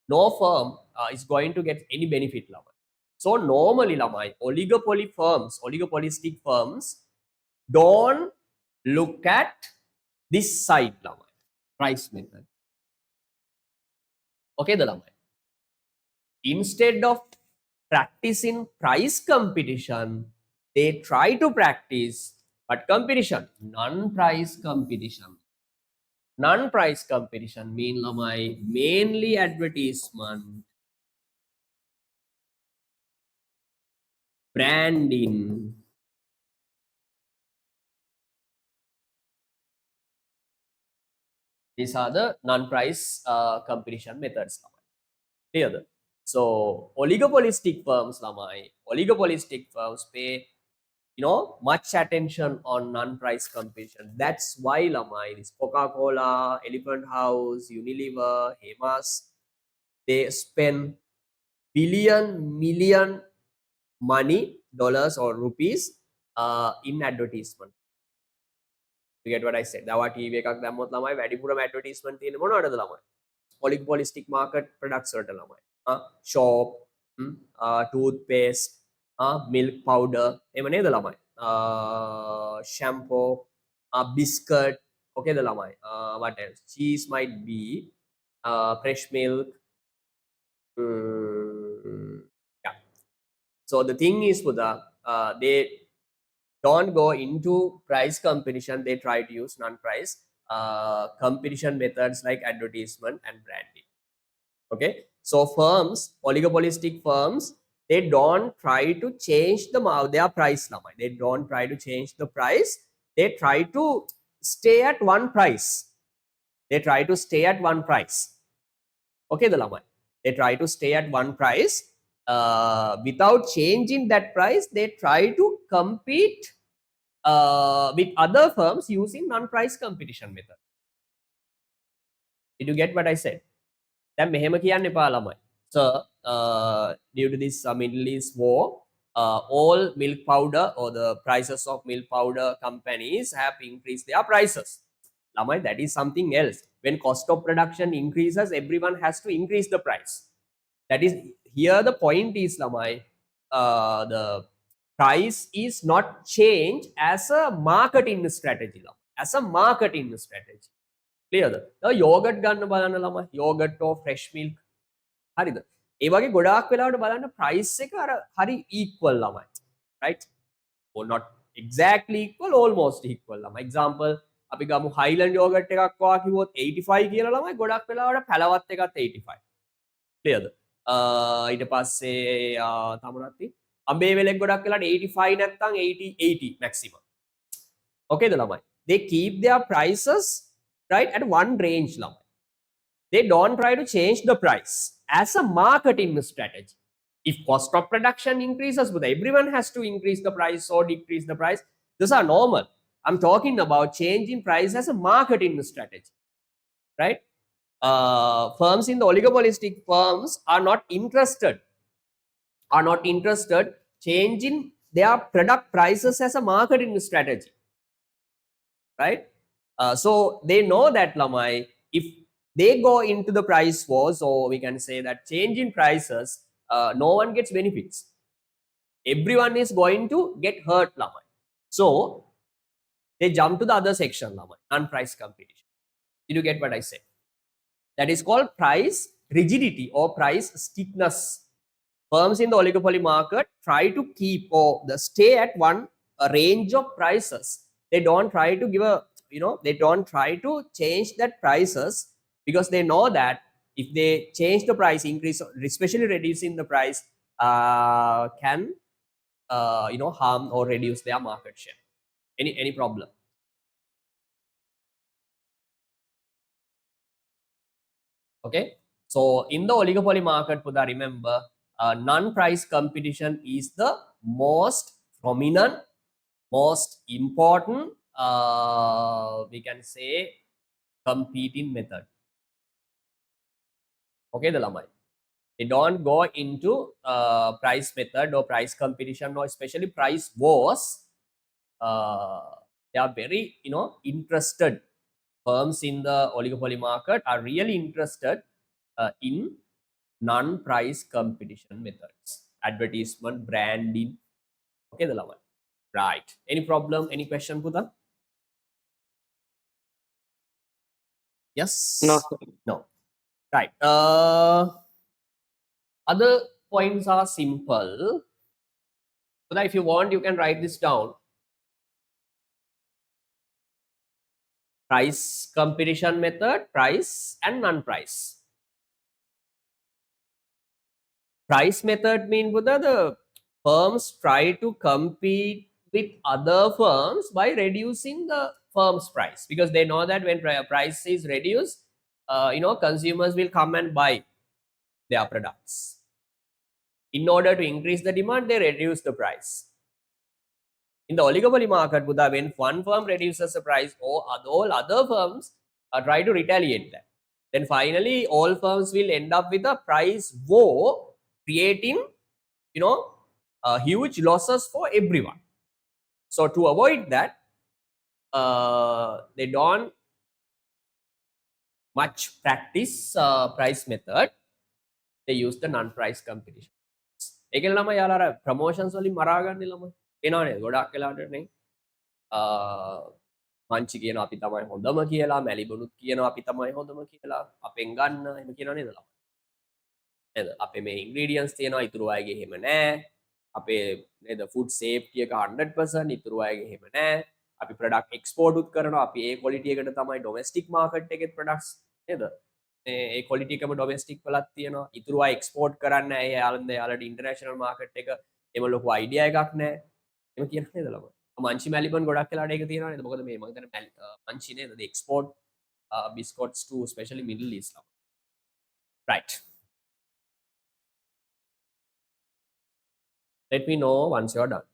no firm is going to get any benefit lamai. So normally lamai, oligopolistic firms don't look at this side lamai, price method. Okay, the lamai. Instead of practicing price competition, they try to practice what competition? Non-price competition. Non-price competition mean lamai mainly advertisement, branding, these are the non-price competition methods. Clear? So oligopolistic firms pay much attention on non-price competition. That's why lamai, this Coca-Cola, Elephant House, Unilever, Hemas, they spend million money, dollars or rupees in advertisement. You get what I said? Dawa TV එකක් දැම්මොත් ළමයි වැඩිපුරම advertisement තියෙන්නේ මොනවටද ළමයි? Oligopolistic market products වලට ළමයි. Soap, toothpaste, milk powder, එහෙම නේද ළමයි? Shampoo, biscuit, okay the ළමයි. What else? Cheese might be, fresh milk. Yeah. So the thing is, Buddha, they don't go into price competition. They try to use non-price competition methods like advertisement and branding. Okay, so firms, oligopolistic firms, they don't try to change their price. They don't try to change the price. They try to stay at one price. They try to stay at one price. Okay, the lamai. They try to stay at one price without changing that price. They try to compete with other firms using non-price competition method. Did you get what I said? දැන් මෙහෙම කියන්න එපා ළමයි. So, due to this Middle East war, all milk powder or the prices of milk powder companies have increased their prices. ළමයි, that is something else. When cost of production increases, everyone has to increase the price. That is, here the point is ළමයි, the price is not changed as a marketing strategy. As a marketing strategy. Clear? The yogurt ගන්න බලන්න ළමයි. Yogurt or fresh milk. හරිද? ඒ වගේ ගොඩාක් වෙලාවට බලන්න price එක අර හරි equal ළමයි. Right? Or not exactly equal, almost equal ළමයි. Example, අපි ගමු Highland yogurt එකක් වා කිව්වොත් 85 කියලා ළමයි. ගොඩක් වෙලාවට පැලවත් එකත් 85. Clearද? ඊට පස්සේ තමනත් අඹේ වෙලෙක් ගොඩක් වෙලාවට 85 නැත්නම් 80 maximum. Okay ද ළමයි? They keep their prices right at one range ළමයි. They don't try to change the price as a marketing strategy. If cost of production increases, but everyone has to increase the price or decrease the price. These are normal. I'm talking about changing price as a marketing strategy, right? Firms in the oligopolistic firms are not interested changing their product prices as a marketing strategy, right? So they know that lamai, if they go into the price wars, or we can say that changing prices, no one gets benefits. Everyone is going to get hurt lamai. So they jump to the other section lamai, non-price competition. Did you get what I said? That is called price rigidity or price stiffness. Firms in the oligopoly market try to keep or stay at one range of prices. They don't try to give a, they don't try to change that prices, because they know that if they change the price, increase, especially reducing the price, can harm or reduce their market share. Any problem? Okay, so in the oligopoly market, Pudha, remember, non-price competition is the most prominent, most important, we can say, competing method. Okay, the lamai. They don't go into price method or price competition, or especially price wars. They are very, interested. Firms in the oligopoly market are really interested in non-price competition methods, advertisement, branding. Okay, the lamai. Right. Any problem? Any question, Pudha? Yes? No. No. Right. Other points are simple. Pudha, if you want, you can write this down. Price competition method, price and non-price. Price method mean, Pudha, the firms try to compete with other firms by reducing the firm's price, because they know that when price is reduced, consumers will come and buy their products. In order to increase the demand, they reduce the price. In the oligopoly market, Buddha, when one firm reduces the price, all other firms try to retaliate that. Then finally, all firms will end up with a price war, creating, huge losses for everyone. So to avoid that, they don't much practice price method. They use the non-price competition. ඒකෙන් ළමයි යාලා අර promotions වලින් මරා ගන්න ළමයි. එනවනේ ගොඩක් වෙලාවට නේ. මංචි කියන අපි තමයි හොඳම කියලා, මැලිබනුත් කියනවා අපි තමයි හොඳම කියලා. අපෙන් ගන්න එහෙම කියනවා නේද ළමයි? නේද? අපේ මේ ඉන්ග්‍රීඩියන්ට්ස් තියෙනවා ඉතුරු අයගේ එහෙම නෑ. අපේ නේද ෆුඩ් සේෆ්ටි එක 100% ඉතුරු අයගේ එහෙම නෑ. අපි ප්‍රොඩක්ට් එක්ස්පෝර්ට් උත් කරනවා. අපි ඒ ක්වොලිටි එකට තමයි ඩොමෙස්ටික් මාකට් එකේ ප්‍රොඩක්ට්ස් නේද? ඒ ක්වොලිටි එකම ඩොමෙස්ටික් වලත් තියෙනවා. ඉතුරු අය එක්ස්පෝර්ට් කරන්න ඒ යාළුවන්ට ඉන්ටර්නැෂනල් මාකට් එක එම ලොකු අයිඩියා එකක් නෑ. එහෙම කියන නේද ළමයි? මංචි මැලිබන් ගොඩක් වෙලාට ඒක තියෙනවා නේද? මොකද මේ මම හිතන්නේ මංචි නේද export biscuits to especially Middle East. Right. Let me know once you're done.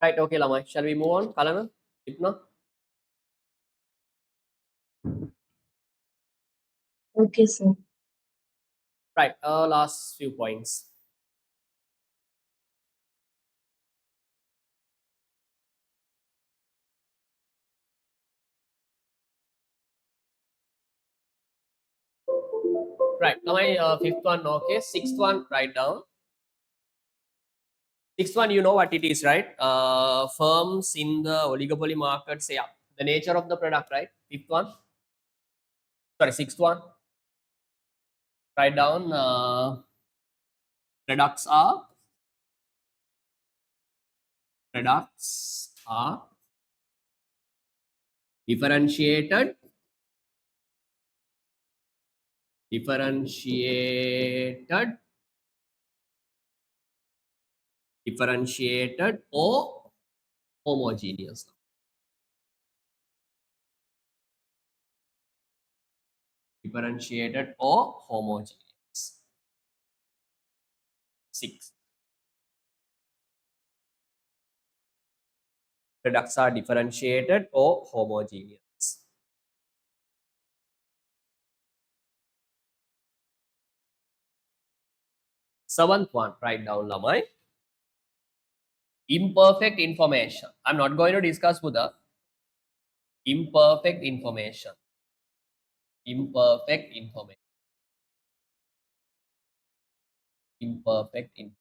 Right, okay, Lamai. Shall we move on? Kalana? Ipna? Okay, sir. Right, last few points. Right, Lamai, fifth one, okay. Sixth one, write down. Sixth one, you know what it is, right? Firms in the oligopoly market say, yeah, the nature of the product, right? Fifth one. Sorry, sixth one. Write down. Products are differentiated or homogeneous. Differentiated or homogeneous. 6. Products are differentiated or homogeneous. Seventh one, write down Lamai. Imperfect information. I'm not going to discuss Buddha. Imperfect information. Imperfect information. Imperfect information.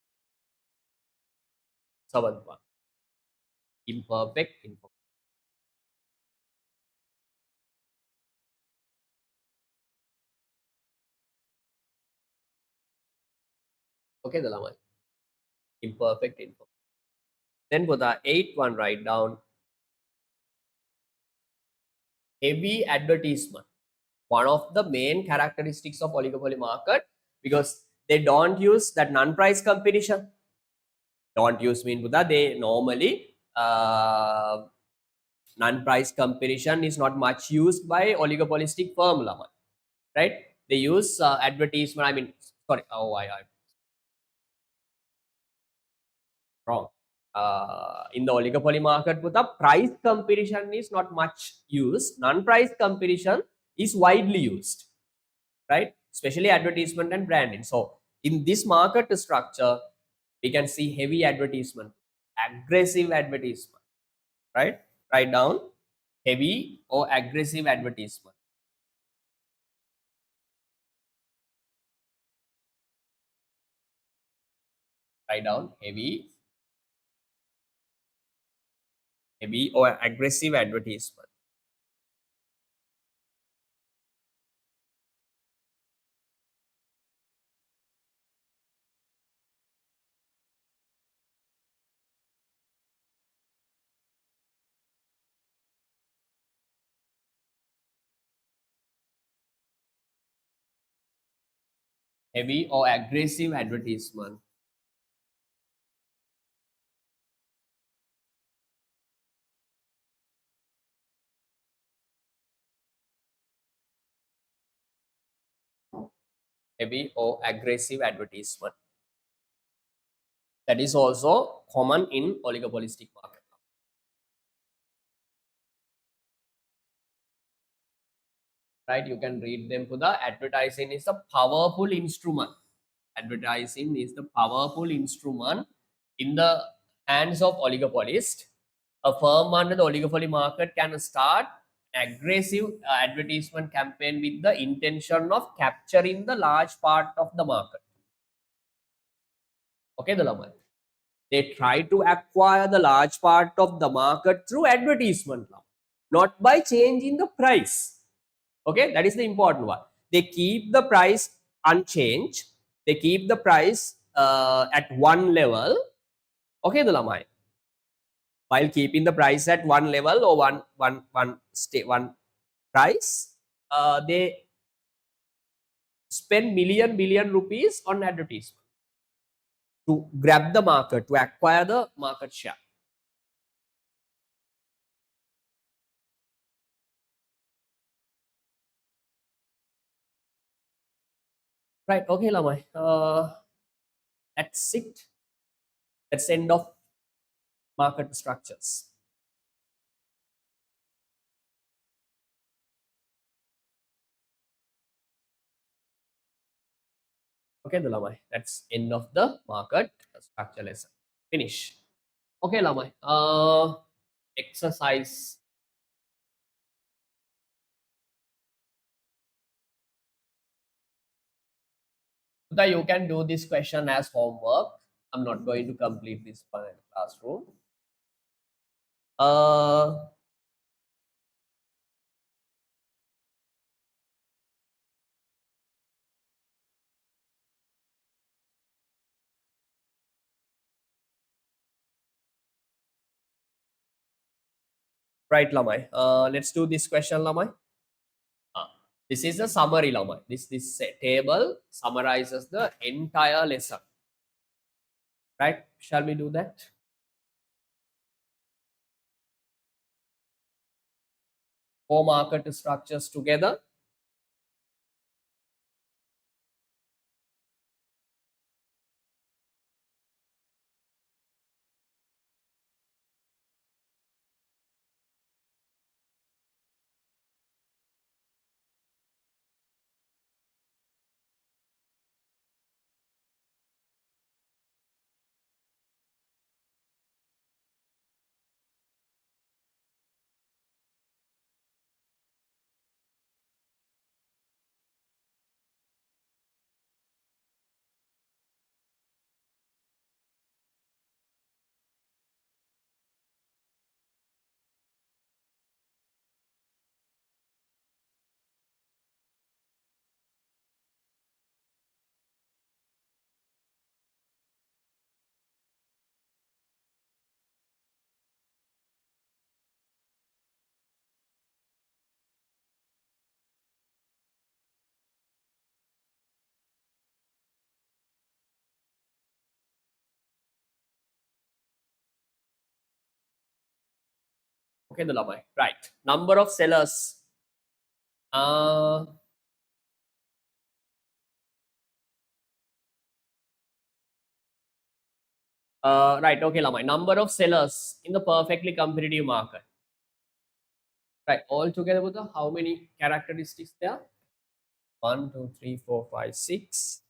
Seventh one. Imperfect information. Okay, the Lamai. Imperfect information. Then Buddha, eighth one, write down heavy advertisement. One of the main characteristics of oligopoly market, because they don't use that non-price competition. Don't use mean Buddha. They normally non-price competition is not much used by oligopolistic firm, right? They use advertisement. I mean, sorry. Oh, I wrong. In the oligopoly market, Buddha, price competition is not much used. Non-price competition is widely used, right? Especially advertisement and branding. So in this market structure, we can see heavy advertisement, aggressive advertisement, right? Write down heavy or aggressive advertisement. Write down heavy or aggressive advertisement. Heavy or aggressive advertisement. Heavy or aggressive advertisement. That is also common in oligopolistic market. Right? You can read them. The advertising is a powerful instrument. Advertising is the powerful instrument in the hands of oligopolist. A firm under the oligopoly market can start aggressive advertisement campaign with the intention of capturing the large part of the market. Okay, the Laman. They try to acquire the large part of the market through advertisement now, not by changing the price. Okay, that is the important one. They keep the price unchanged. They keep the price at one level. Okay, the Lamai. While keeping the price at one level or one price, they spend billion rupees on advertisement to grab the market, to acquire the market share. Right. Okay, Lamai. That's it. That's end of market structures. Okay, the Lamai. That's end of the market structure lesson. Finish. Okay, Lamai. Exercise. That you can do this question as homework. I'm not going to complete this one in the classroom. Right, Lamai. Let's do this question, Lamai. This is a summary, Lamai. This table summarizes the entire lesson. Right? Shall we do that? Four market structures together. Okay, the lamai. Right. Number of sellers. Right. Okay, lamai. Number of sellers in the perfectly competitive market. Right. Altogether, Buddha, how many characteristics there? 1, 2, 3, 4, 5, 6,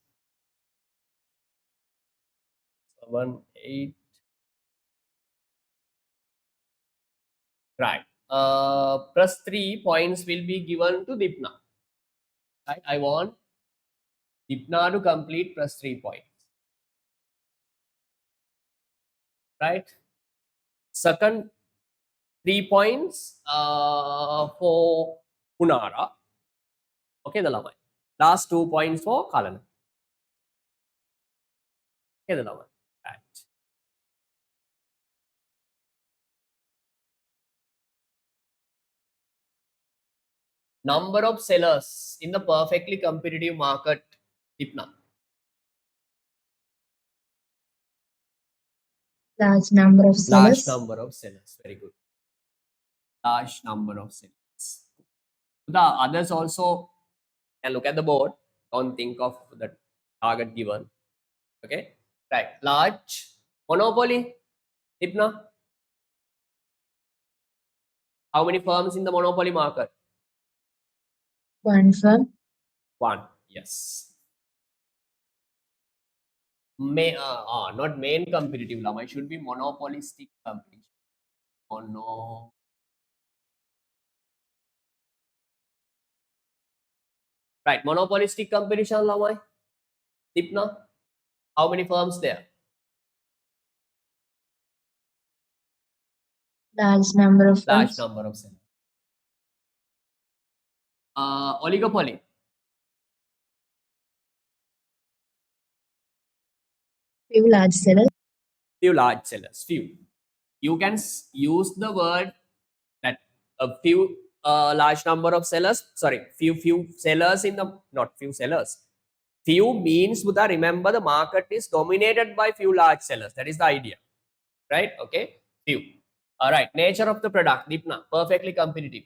7, 8. Right. Plus 3 points will be given to Dipna. Right. I want Dipna to complete plus 3 points. Right. Second 3 points for Punara. Okay, the lamai. Last 2 points for Kalana. Okay, the lamai. Right. Number of sellers in the perfectly competitive market, Dipna. Large number of Large sellers. number of sellers. Very good. Large number of sellers. The others also can look at the board. Don't think of the target given. Okay. Right. Large monopoly, Dipna. How many firms in the monopoly market? One firm. 1. Yes. Not main competitive llama. It should be monopolistic competition. No. Right, monopolistic competition llama. Tipna. How many firms there? Large number of Large firms. number of sellers. Oligopoly. Few large sellers. Few large sellers. Few. You can use the word that a few large number of sellers. Sorry, few sellers in the not few sellers. Few means Buddha. Remember, the market is dominated by few large sellers. That is the idea, right? Okay, few. All right. Nature of the product, Dipna, perfectly competitive.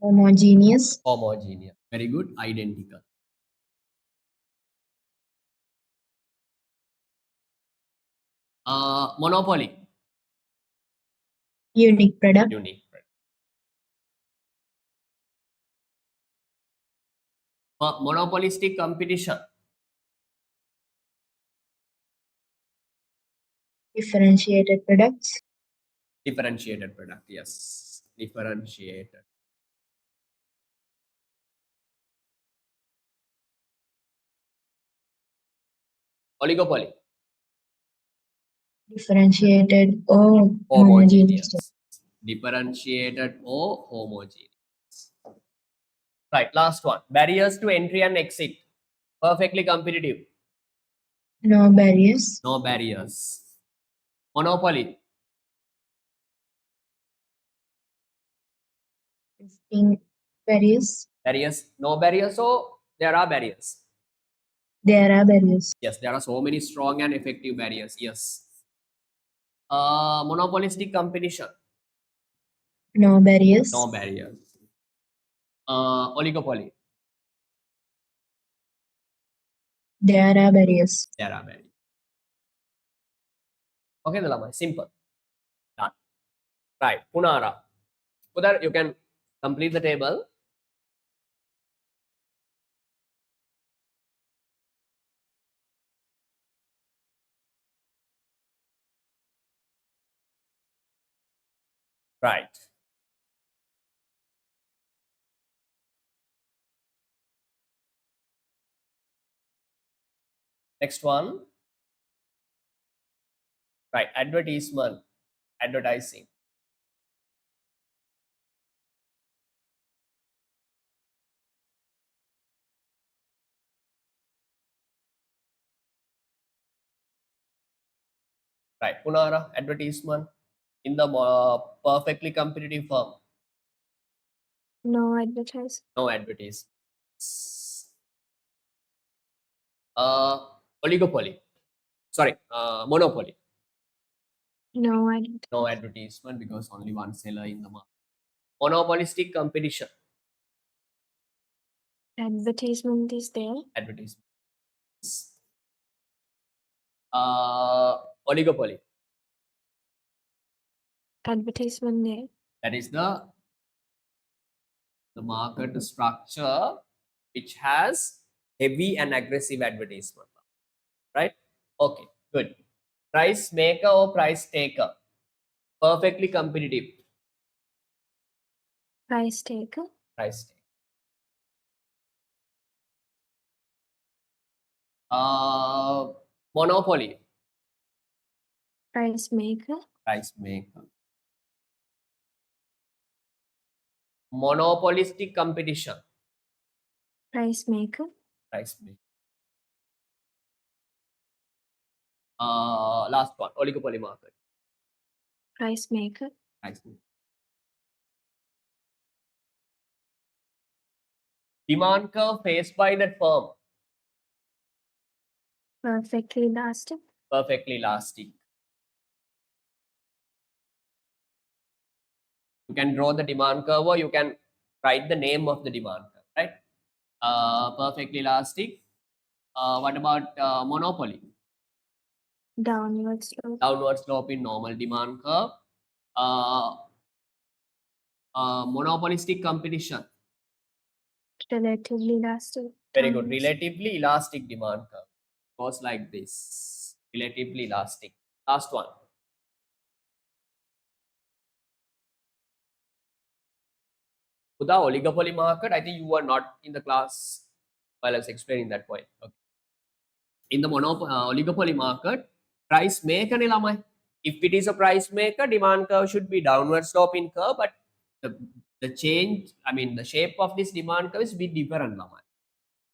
Homogeneous. Homogeneous. Very good. Identical. Monopoly. Unique product. Unique. Monopolistic competition. Differentiated products. Differentiated product. Yes. Differentiated. Oligopoly. Differentiated or homogeneous. Homogeneous. Differentiated or homogeneous. Right. Last one. Barriers to entry and exit. Perfectly competitive. No barriers. No barriers. Monopoly. Existing barriers. Barriers. No barriers. So there are barriers. There are barriers. Yes, there are so many strong and effective barriers. Yes. Monopolistic competition. No barriers. No barriers. Oligopoly. There are barriers. There are barriers. Okay, Dalama. Simple. Done. Right. Punara. Pudar, you can complete the table. Right. Next one. Right. Advertisement. Advertising. Right. Punara. Advertisement in the perfectly competitive firm. No advertise. No advertisement. Oligopoly. Sorry. Monopoly. No advertisement. No advertisement because only one seller in the market. Monopolistic competition. Advertisement is there. Advertisement. Oligopoly. Advertisement there. That is the market structure which has heavy and aggressive advertisement. Right? Okay, good. Price maker or price taker? Perfectly competitive. Price taker. Price taker. Monopoly. Price maker. Price maker. Monopolistic competition. Price maker. Price maker. Last one, oligopoly market. Price maker. Price maker. Demand curve faced by that firm. Perfectly elastic. Perfectly elastic. You can draw the demand curve or you can write the name of the demand curve, right? Perfectly elastic. What about monopoly? Downward slope. Downward slope in normal demand curve. Uh, Monopolistic competition. Relatively elastic. Very good. Downward. Relatively elastic demand curve. Goes like this. Relatively elastic. Last one. For the oligopoly market, I think you were not in the class while I was explaining that point. Okay. In the oligopoly market, price maker ni lamai. If it is a price maker, demand curve should be downward sloping curve, but the change, I mean, the shape of this demand curve is bit different lamai.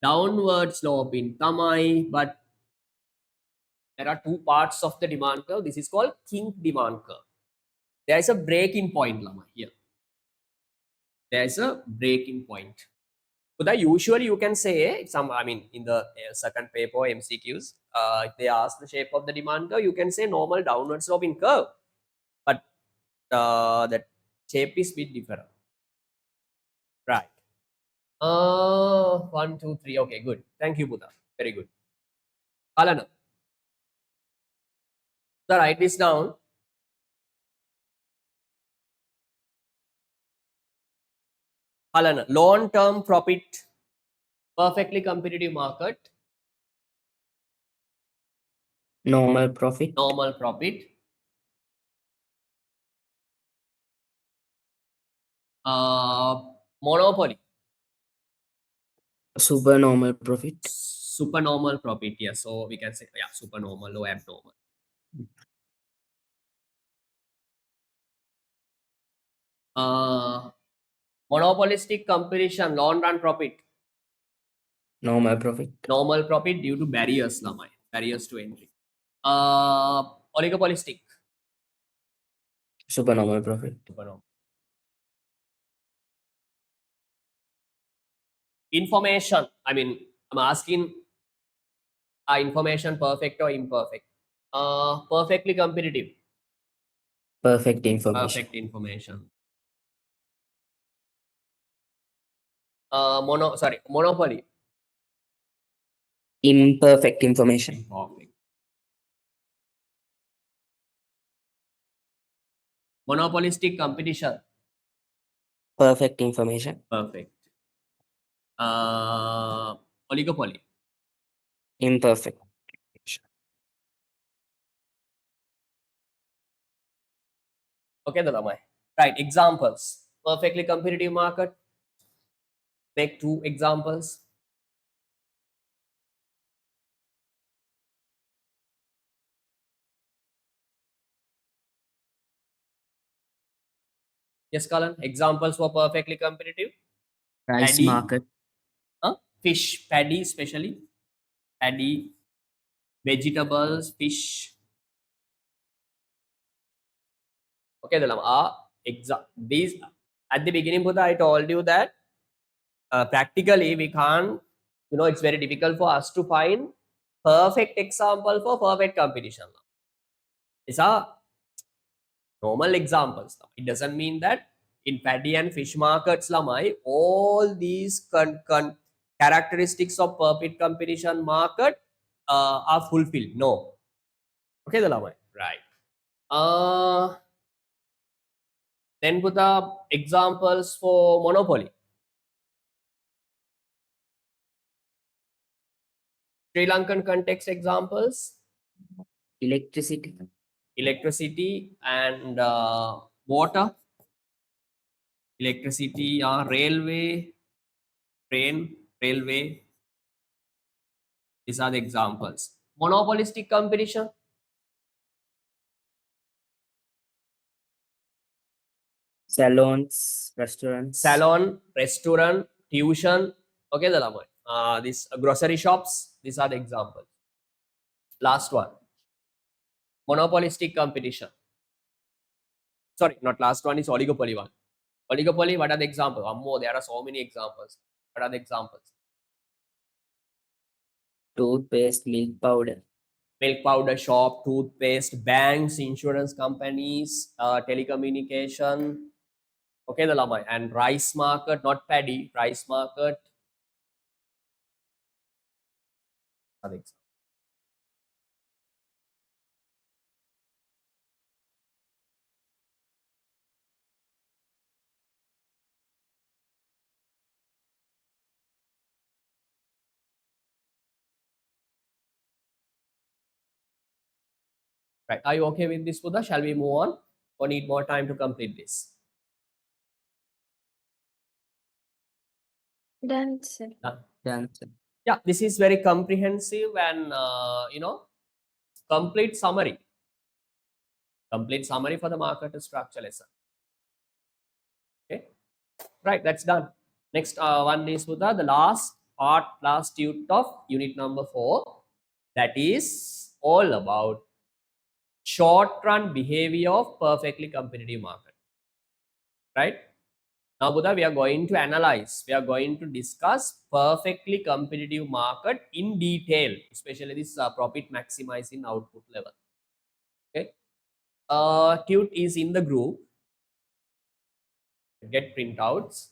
Downward sloping tamai, but there are two parts of the demand curve. This is called kink demand curve. There is a breaking point lamai here. There is a breaking point. So that usually you can say some, I mean, in the second paper MCQs, if they ask the shape of the demand curve, you can say normal downward sloping curve, but that shape is bit different, right? 1, 2, 3. Okay, good. Thank you, Buddha. Very good. Alana. So write this down. Alana, long-term profit, perfectly competitive market, Normal profit. normal profit, monopoly, Supernormal profit. supernormal profit. Yeah, so we can say, yeah, supernormal or abnormal. Monopolistic competition, long run profit, Normal profit. normal profit due to barriers lamai, barriers to entry. Oligopolistic, Supernormal profit. supernormal. Information, I mean, I'm asking, are information perfect or imperfect? Perfectly competitive, Perfect information. perfect information. Monopoly, Imperfect information. imperfect. Monopolistic competition, Perfect information. perfect. Oligopoly, Imperfect. okay, the lamai. Right, examples. Perfectly competitive market. Make 2 examples. Yes, Kalan. Examples for perfectly competitive. Rice Paddy, market. fish, paddy especially. Paddy, vegetables, fish. Okay, the these at the beginning, Buddha, I told you that practically we can't, it's very difficult for us to find perfect example for perfect competition. It's a normal examples. It doesn't mean that in paddy and fish markets lamai all these characteristics of perfect competition market are fulfilled. No. Okay, the lamai. Right. Then put the examples for monopoly. Sri Lankan context examples: Electricity. electricity and water. Electricity, railway, train, railway. These are the examples. Monopolistic competition. Salons, restaurants. Salon, restaurant, tuition. Okay, the lamai. These grocery shops. These are the examples. Last one. Monopolistic competition. Sorry, not last one is oligopoly one. Oligopoly, what are the examples? More, there are so many examples. What are the examples? Toothpaste, milk powder. Milk powder shop, toothpaste, banks, insurance companies, telecommunication. Okay, the lamai. And rice market, not paddy, rice market. Are the examples. Right. Are you okay with this, Buddha? Shall we move on or need more time to complete this? Done, sir. Done. Done, sir. Yeah, this is very comprehensive and complete summary. Complete summary for the market structure lesson. Okay, right, that's done. Next one is Buddha, the last part, last unit of unit number 4. That is all about short run behavior of perfectly competitive market. Right? Now, Buddha, we are going to analyze, we are going to discuss perfectly competitive market in detail, especially this profit maximizing output level. Okay. Tute is in the group. Get printouts.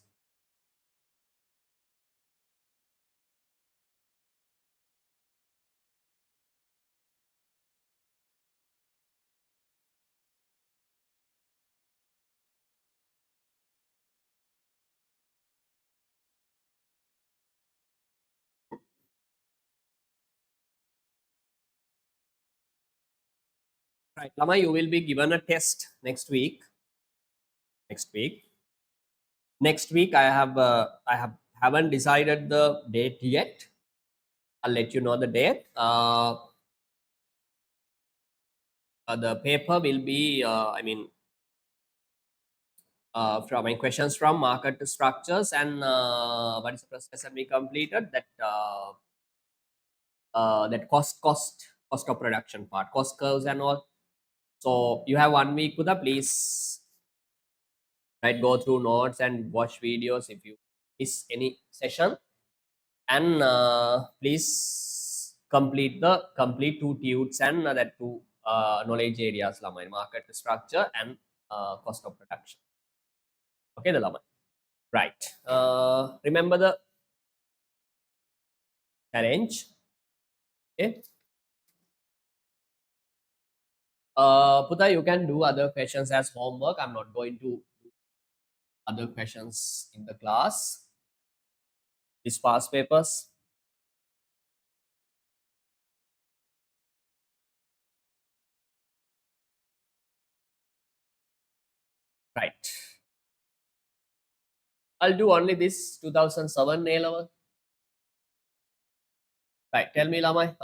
Right, Lama, you will be given a test next week. Next week. Next week, I haven't decided the date yet. I'll let you know the date. The paper will be, from my questions from market structures and what is the process that we completed, that that cost of production part, cost curves and all. So you have 1 week, Buddha. Please, right, go through notes and watch videos if you miss any session, and please complete 2 tutes and that 2 knowledge areas, Lama, market structure and cost of production. Okay, the Lama. Right. Remember the challenge. Okay. Puta, you can do other questions as homework. I'm not going to do other questions in the class. These past papers. Right. I'll do only this 2007 A level. Right. Tell me, Lamai.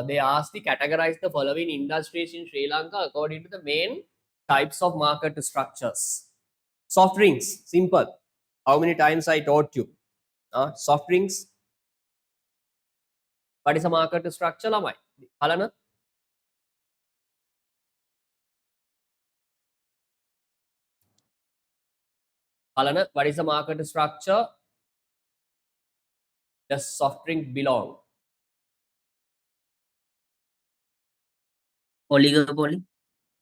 They asked the categorize the following industries in Sri Lanka according to the main types of market structures. Soft drinks, simple. How many times I taught you? Soft drinks. What is a market structure, Lamai? Halana? Halana, what is the market structure? Does soft drink belong? Oligopoly.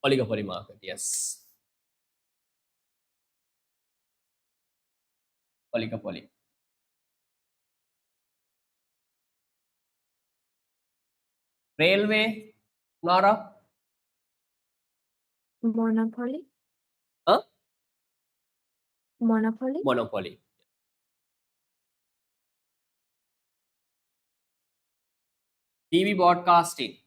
Oligopoly market, yes. Oligopoly. Railway, Nara. Monopoly. Huh? Monopoly. Monopoly. TV broadcasting.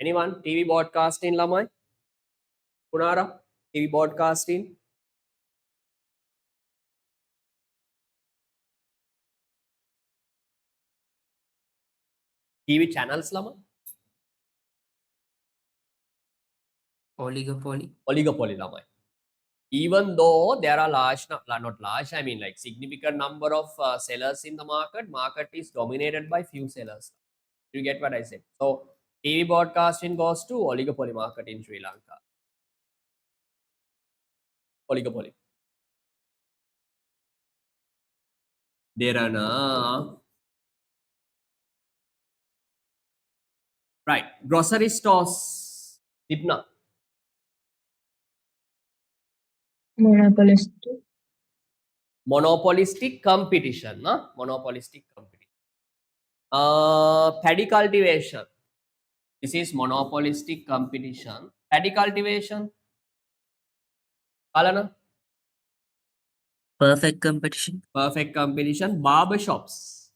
Anyone? TV broadcasting, Lamai? Punara? TV broadcasting? TV channels, Lama? Oligopoly. Oligopoly, Lamai. Even though there are large, not large, I mean like significant number of sellers in the market is dominated by few sellers. You get what I said? So TV broadcasting goes to oligopoly market in Sri Lanka. Oligopoly. There are no. Right. Grocery stores. Dipna. Monopolistic. Monopolistic competition. No? Monopolistic competition. Paddy cultivation. This is monopolistic competition. Paddy cultivation. Alana. Perfect competition. Perfect competition. Barber shops.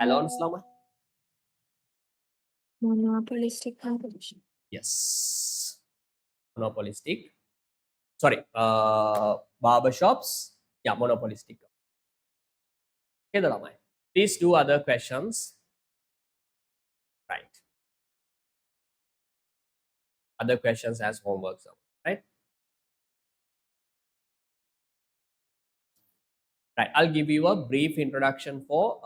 Alon Slama. Monopolistic competition. Yes. Monopolistic. Sorry. Barber shops. Yeah, monopolistic. Okay, the Lamai. Please do other questions. Right. Other questions as homework. Right. Right. I'll give you a brief introduction for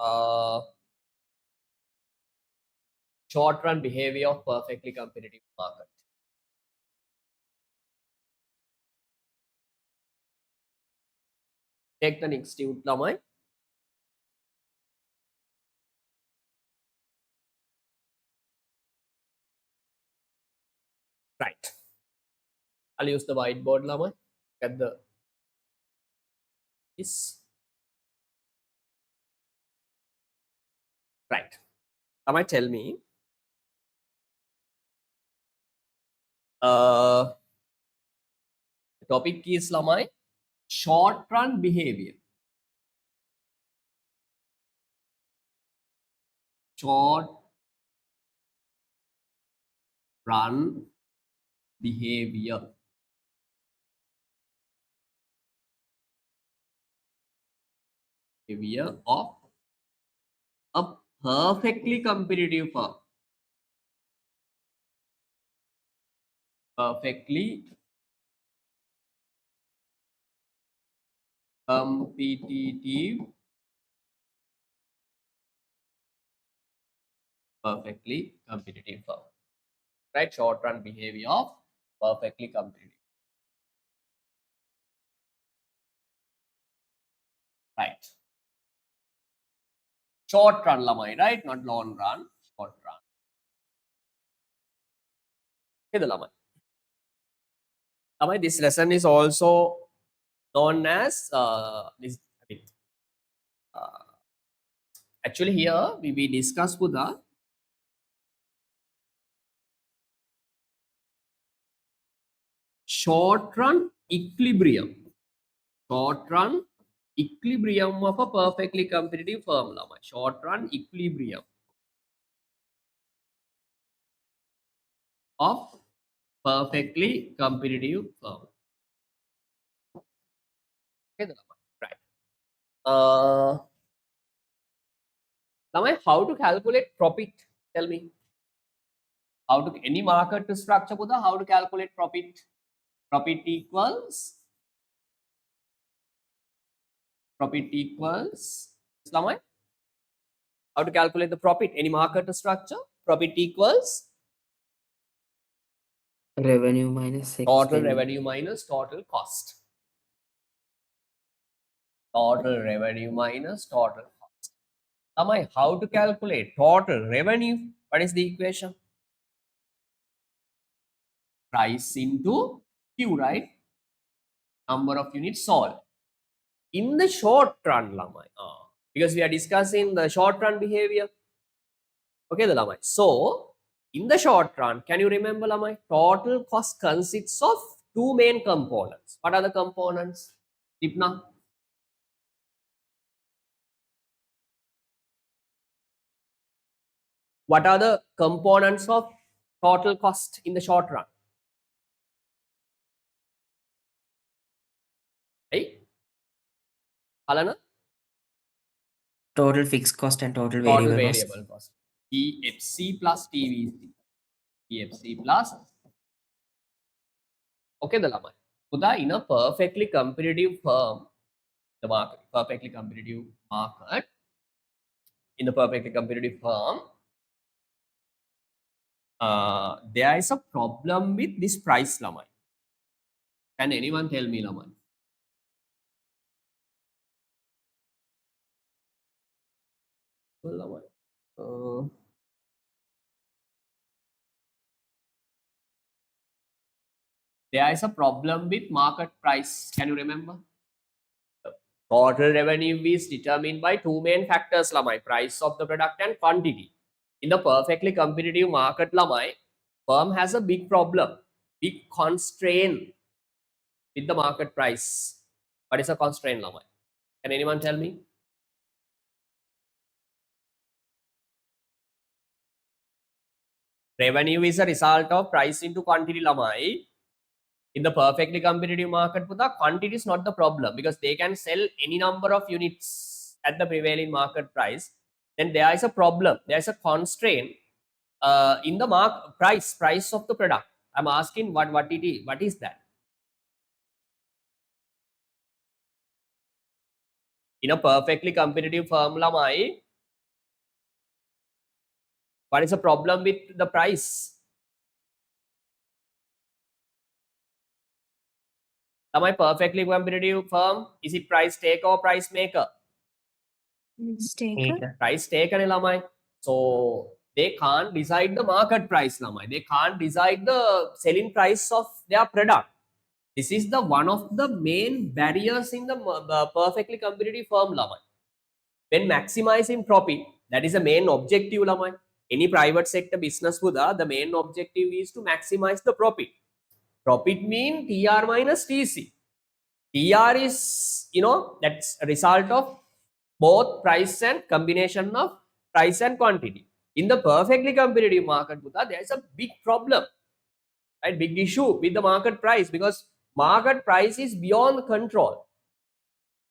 short run behavior of perfectly competitive market. Take the next tune, Lamai. Right. I'll use the whiteboard, Lamai. Get the this. Right. Lamai, tell me. The topic is Lamai. Short run behavior. Short run behavior. Behavior of a perfectly competitive firm. Perfectly competitive. Perfectly competitive firm. Right? Short run behavior of perfectly competitive. Right. Short run, Lamai, right? Not long run. Short run. Okay, the Lamai. Lamai, this lesson is also known as this. I mean, actually, here we discuss Buddha. Short run equilibrium. Short run equilibrium of a perfectly competitive firm. Lamai. Short run equilibrium of perfectly competitive firm. Okay, the Lamai. Right. Lamai, how to calculate profit? Tell me. How to any market structure Buddha, how to calculate profit? Profit equals Lamai. How to calculate the profit? Any market structure? Profit equals Revenue minus total expenditure. revenue minus total cost. Total revenue minus total cost. Lamai, how to calculate total revenue? What is the equation? price into Q, right? Number of units sold. In the short run, lamai, because we are discussing the short run behavior. Okay, the lamai. So, in the short run, can you remember, lamai? Total cost consists of two main components. What are the components? Dipna? What are the components of total cost in the short run? Right? Alana? Total fixed cost and total Total variable cost. variable cost. TFC plus TVC. TFC plus. Okay, the lamai. Uda, in a perfectly competitive firm, the market, perfectly competitive market, in the perfectly competitive firm, there is a problem with this price, lamai. Can anyone tell me, lamai? Well, lamai. There is a problem with market price. Can you remember? Total revenue is determined by two main factors, lamai, price of the product and quantity. In the perfectly competitive market, lamai, firm has a big problem, big constraint with the market price. What is a constraint, lamai? Can anyone tell me? Revenue is a result of price into quantity, lamai. In the perfectly competitive market, the quantity is not the problem because they can sell any number of units at the prevailing market price. Then there is a problem. There is a constraint in the price of the product. I'm asking what it is. What is that? In a perfectly competitive firm, lamai, what is the problem with the price? Lamai, perfectly competitive firm, is it price taker or price maker? Mistake. Price taker, lamai. So they can't decide the market price, lamai. They can't decide the selling price of their product. This is the one of the main barriers in the perfectly competitive firm, lamai. When maximizing profit, that is the main objective, lamai. Any private sector business, Buddha, the main objective is to maximize the profit. Profit mean TR minus TC. TR is, that's a result of both price and combination of price and quantity. In the perfectly competitive market, Buddha, there is a big problem, right? Big issue with the market price because market price is beyond control.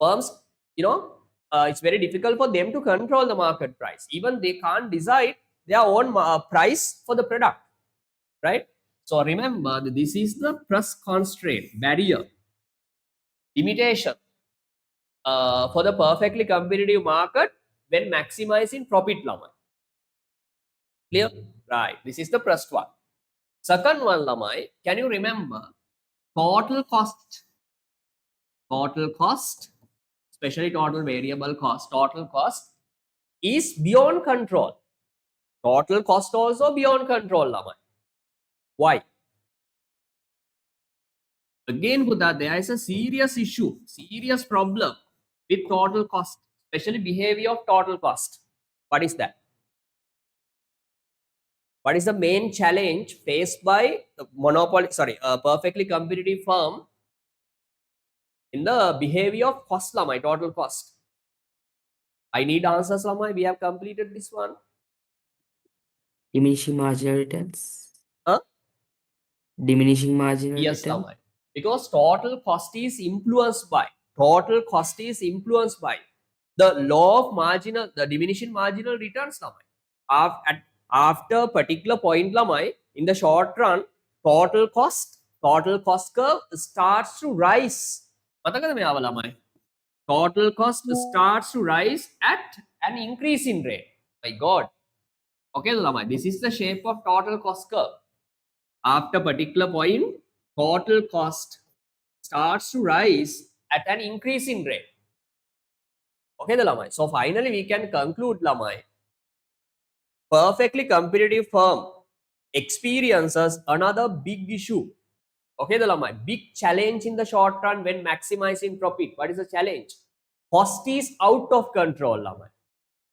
Firms, it's very difficult for them to control the market price. Even they can't decide their own price for the product, right? So remember that this is the press constraint, barrier, limitation for the perfectly competitive market when maximizing profit lamai. Clear? Right. This is the first one. Second one, lamai, can you remember total cost? Total cost, especially total variable cost, total cost is beyond control. Total cost also beyond control, lamai. Why? Again, Buddha, there is a serious issue, serious problem with total cost, especially behavior of total cost. What is that? What is the main challenge faced by the a perfectly competitive firm in the behavior of cost, lamai, total cost? I need answers, lamai. We have completed this one. Diminishing marginal returns. Huh? Diminishing marginal Yes, return. lamai. Because total cost is influenced by the law of marginal, the diminishing marginal returns, lamai. After particular point, lamai, in the short run, total cost curve starts to rise. Matakada me awa, lamai? Total cost starts to rise at an increasing rate. My God. Okay, lamai. This is the shape of total cost curve. After particular point, total cost starts to rise at an increasing rate. Okay, the lamai. So finally, we can conclude, lamai, perfectly competitive firm experiences another big issue. Okay, the lamai, big challenge in the short run when maximizing profit. What is the challenge? Cost is out of control, lamai.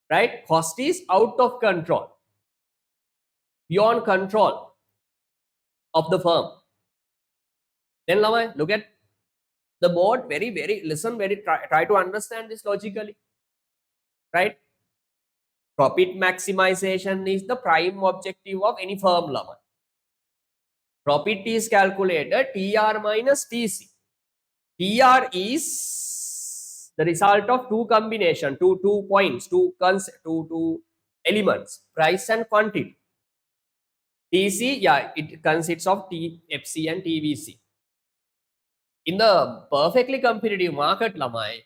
Right? Cost is out of control, beyond control of the firm. Then lamai, look at the board. Very listen. Try to understand this logically. Right? Profit maximization is the prime objective of any firm, lamai. Profit is calculated TR minus TC. TR is the result of two combination, two points, two elements, price and quantity. TC, yeah, it consists of TFC and TVC. In the perfectly competitive market, Lamai,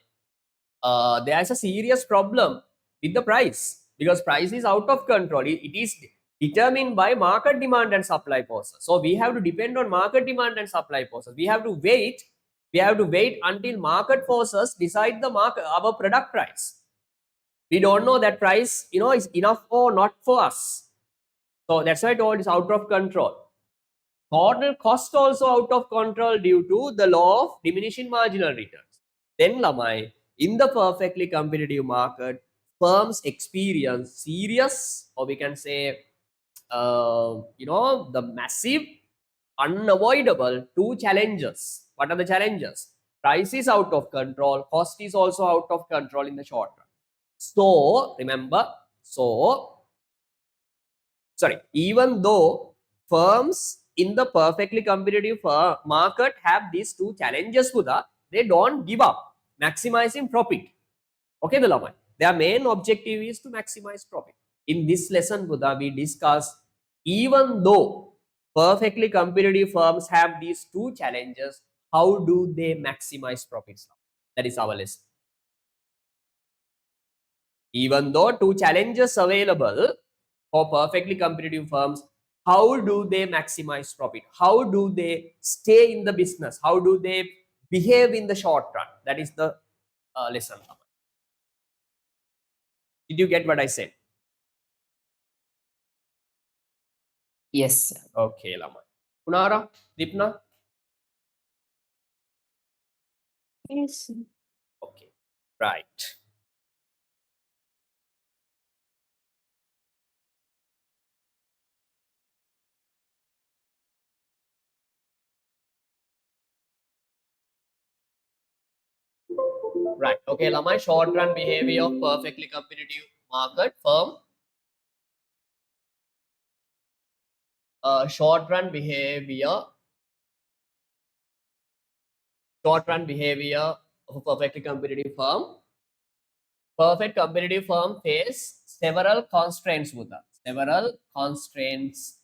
there is a serious problem with the price because price is out of control. It is determined by market demand and supply forces. So we have to depend on market demand and supply forces. We have to wait. We have to wait until market forces decide the market our product price. We don't know that price, is enough or not for us. So that's why I told it's out of control. Total cost also out of control due to the law of diminishing marginal returns. Then Lamai, in the perfectly competitive market, firms experience serious, or we can say, the massive, unavoidable two challenges. What are the challenges? Price is out of control, cost is also out of control in the short run. So remember, even though firms in the perfectly competitive market have these two challenges, Buddha, they don't give up maximizing profit. Okay, the Lamai. Their main objective is to maximize profit. In this lesson, Buddha, we discuss even though perfectly competitive firms have these two challenges, how do they maximize profits? That is our lesson. Even though two challenges available for perfectly competitive firms, how do they maximize profit? How do they stay in the business? How do they behave in the short run? That is the lesson. Did you get what I said? Yes, sir. Okay, Lama. Kunara, Dipna? Yes. Okay, right. Right. Okay, Lama, short run behavior of perfectly competitive market firm. Short run behavior of a perfectly competitive firm. Perfect competitive firm face several constraints, Buddha. Several constraints.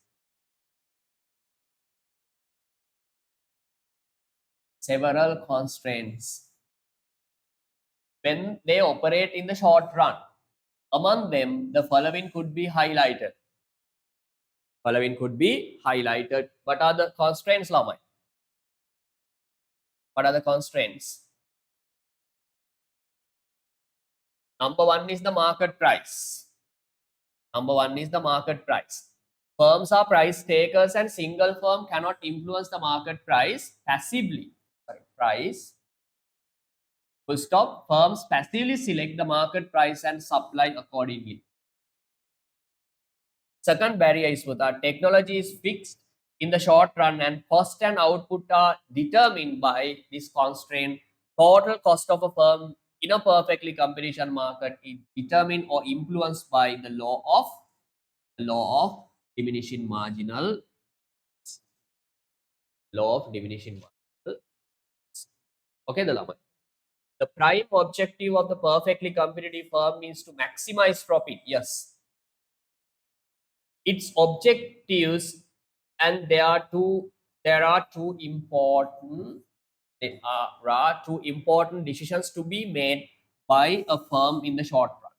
Several constraints when they operate in the short run. Among them, the following could be highlighted. Following could be highlighted. What are the constraints, Lamai? What are the constraints? Number one is the market price. Number one is the market price. Firms are price takers and single firm cannot influence the market price passively. Sorry, price. Full stop. Firms passively select the market price and supply accordingly. Second barrier is that technology is fixed in the short run and cost and output are determined by this constraint. Total cost of a firm in a perfectly competition market is determined or influenced by the law of diminishing marginal. Okay, the Lama. The prime objective of the perfectly competitive firm is to maximize profit. Yes. Its objectives, and there are two important decisions to be made by a firm in the short run.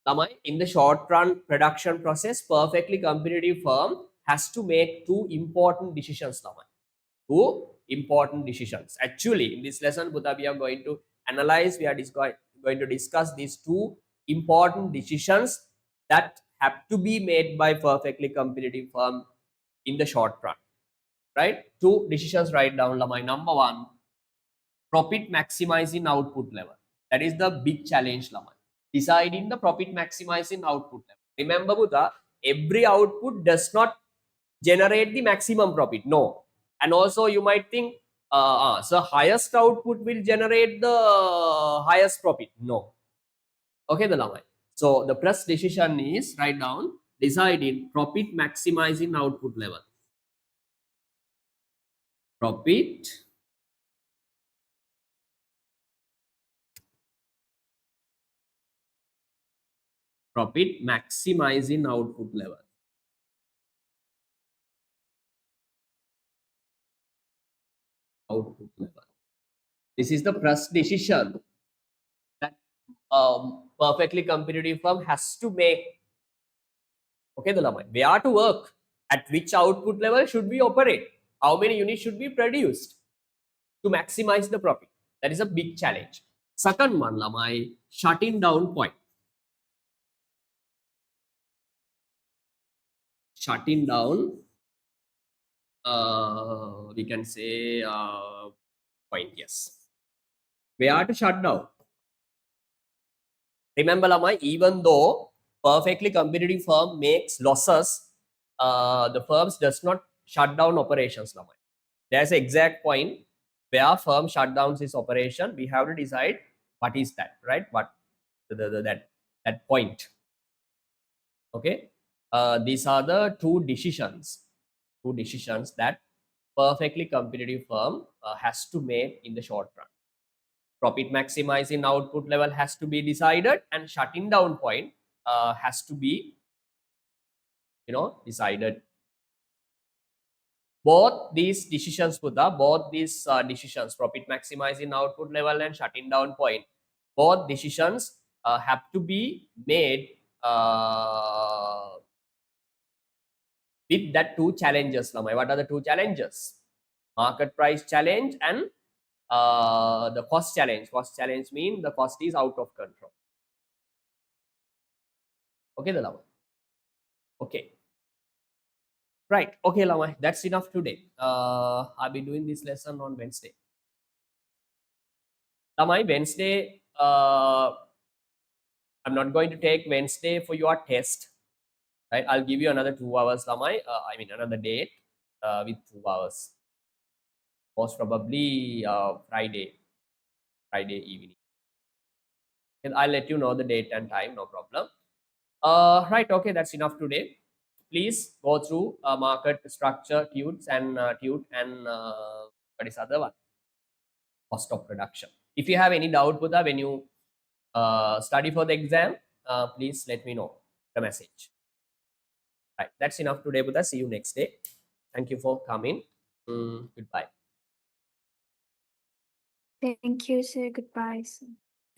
Lamai, in the short run production process, perfectly competitive firm has to make two important decisions, Lamai. Two important decisions. Actually, in this lesson, Buddha, we are going to analyze, we are going to discuss these two important decisions that have to be made by perfectly competitive firm in the short run, right? Two decisions write down, lamai. Number one, profit maximizing output level. That is the big challenge, lamai. Deciding the profit maximizing output level. Remember, Buddha, every output does not generate the maximum profit. No. And also you might think, so highest output will generate the highest profit. No. Okay, the lamai. So the first decision is write down deciding profit maximizing output level. Profit maximizing output level. Output level. This is the first decision that perfectly competitive firm has to make. Okay, the lamai. Where to work? At which output level should we operate? How many units should be produced to maximize the profit? That is a big challenge. Second one, lamai, shutting down point. Shutting down, we can say point, yes. Where to shut down? Remember, lamai, even though perfectly competitive firm makes losses, the firms does not shut down operations, lamai. There's an exact point where firm shutdowns its operation. We have to decide what is that, right? What that point. Okay, these are the two decisions that perfectly competitive firm has to make in the short run. Profit maximizing output level has to be decided, and shutting down point has to be, decided. Both these decisions, Buddha, both these decisions, profit maximizing output level and shutting down point, both decisions have to be made with that two challenges, Lamai. What are the two challenges? Market price challenge and the cost challenge. Cost challenge means the cost is out of control. Okay, the Lamai. Okay. Right. Okay, Lamai. That's enough today. I'll be doing this lesson on Wednesday. Lamai, Wednesday, I'm not going to take Wednesday for your test. Right? I'll give you another 2 hours, Lamai. Another date with 2 hours. Most probably Friday evening. And I'll let you know the date and time, no problem. Right, okay, that's enough today. Please go through market structure, TUTE and what is other one? Cost of production. If you have any doubt, Buddha, when you study for the exam, please let me know the message. Right, that's enough today, Buddha. See you next day. Thank you for coming. Goodbye. Thank you, sir. Goodbye, sir.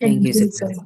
Thank you, Thank you, sir. sir.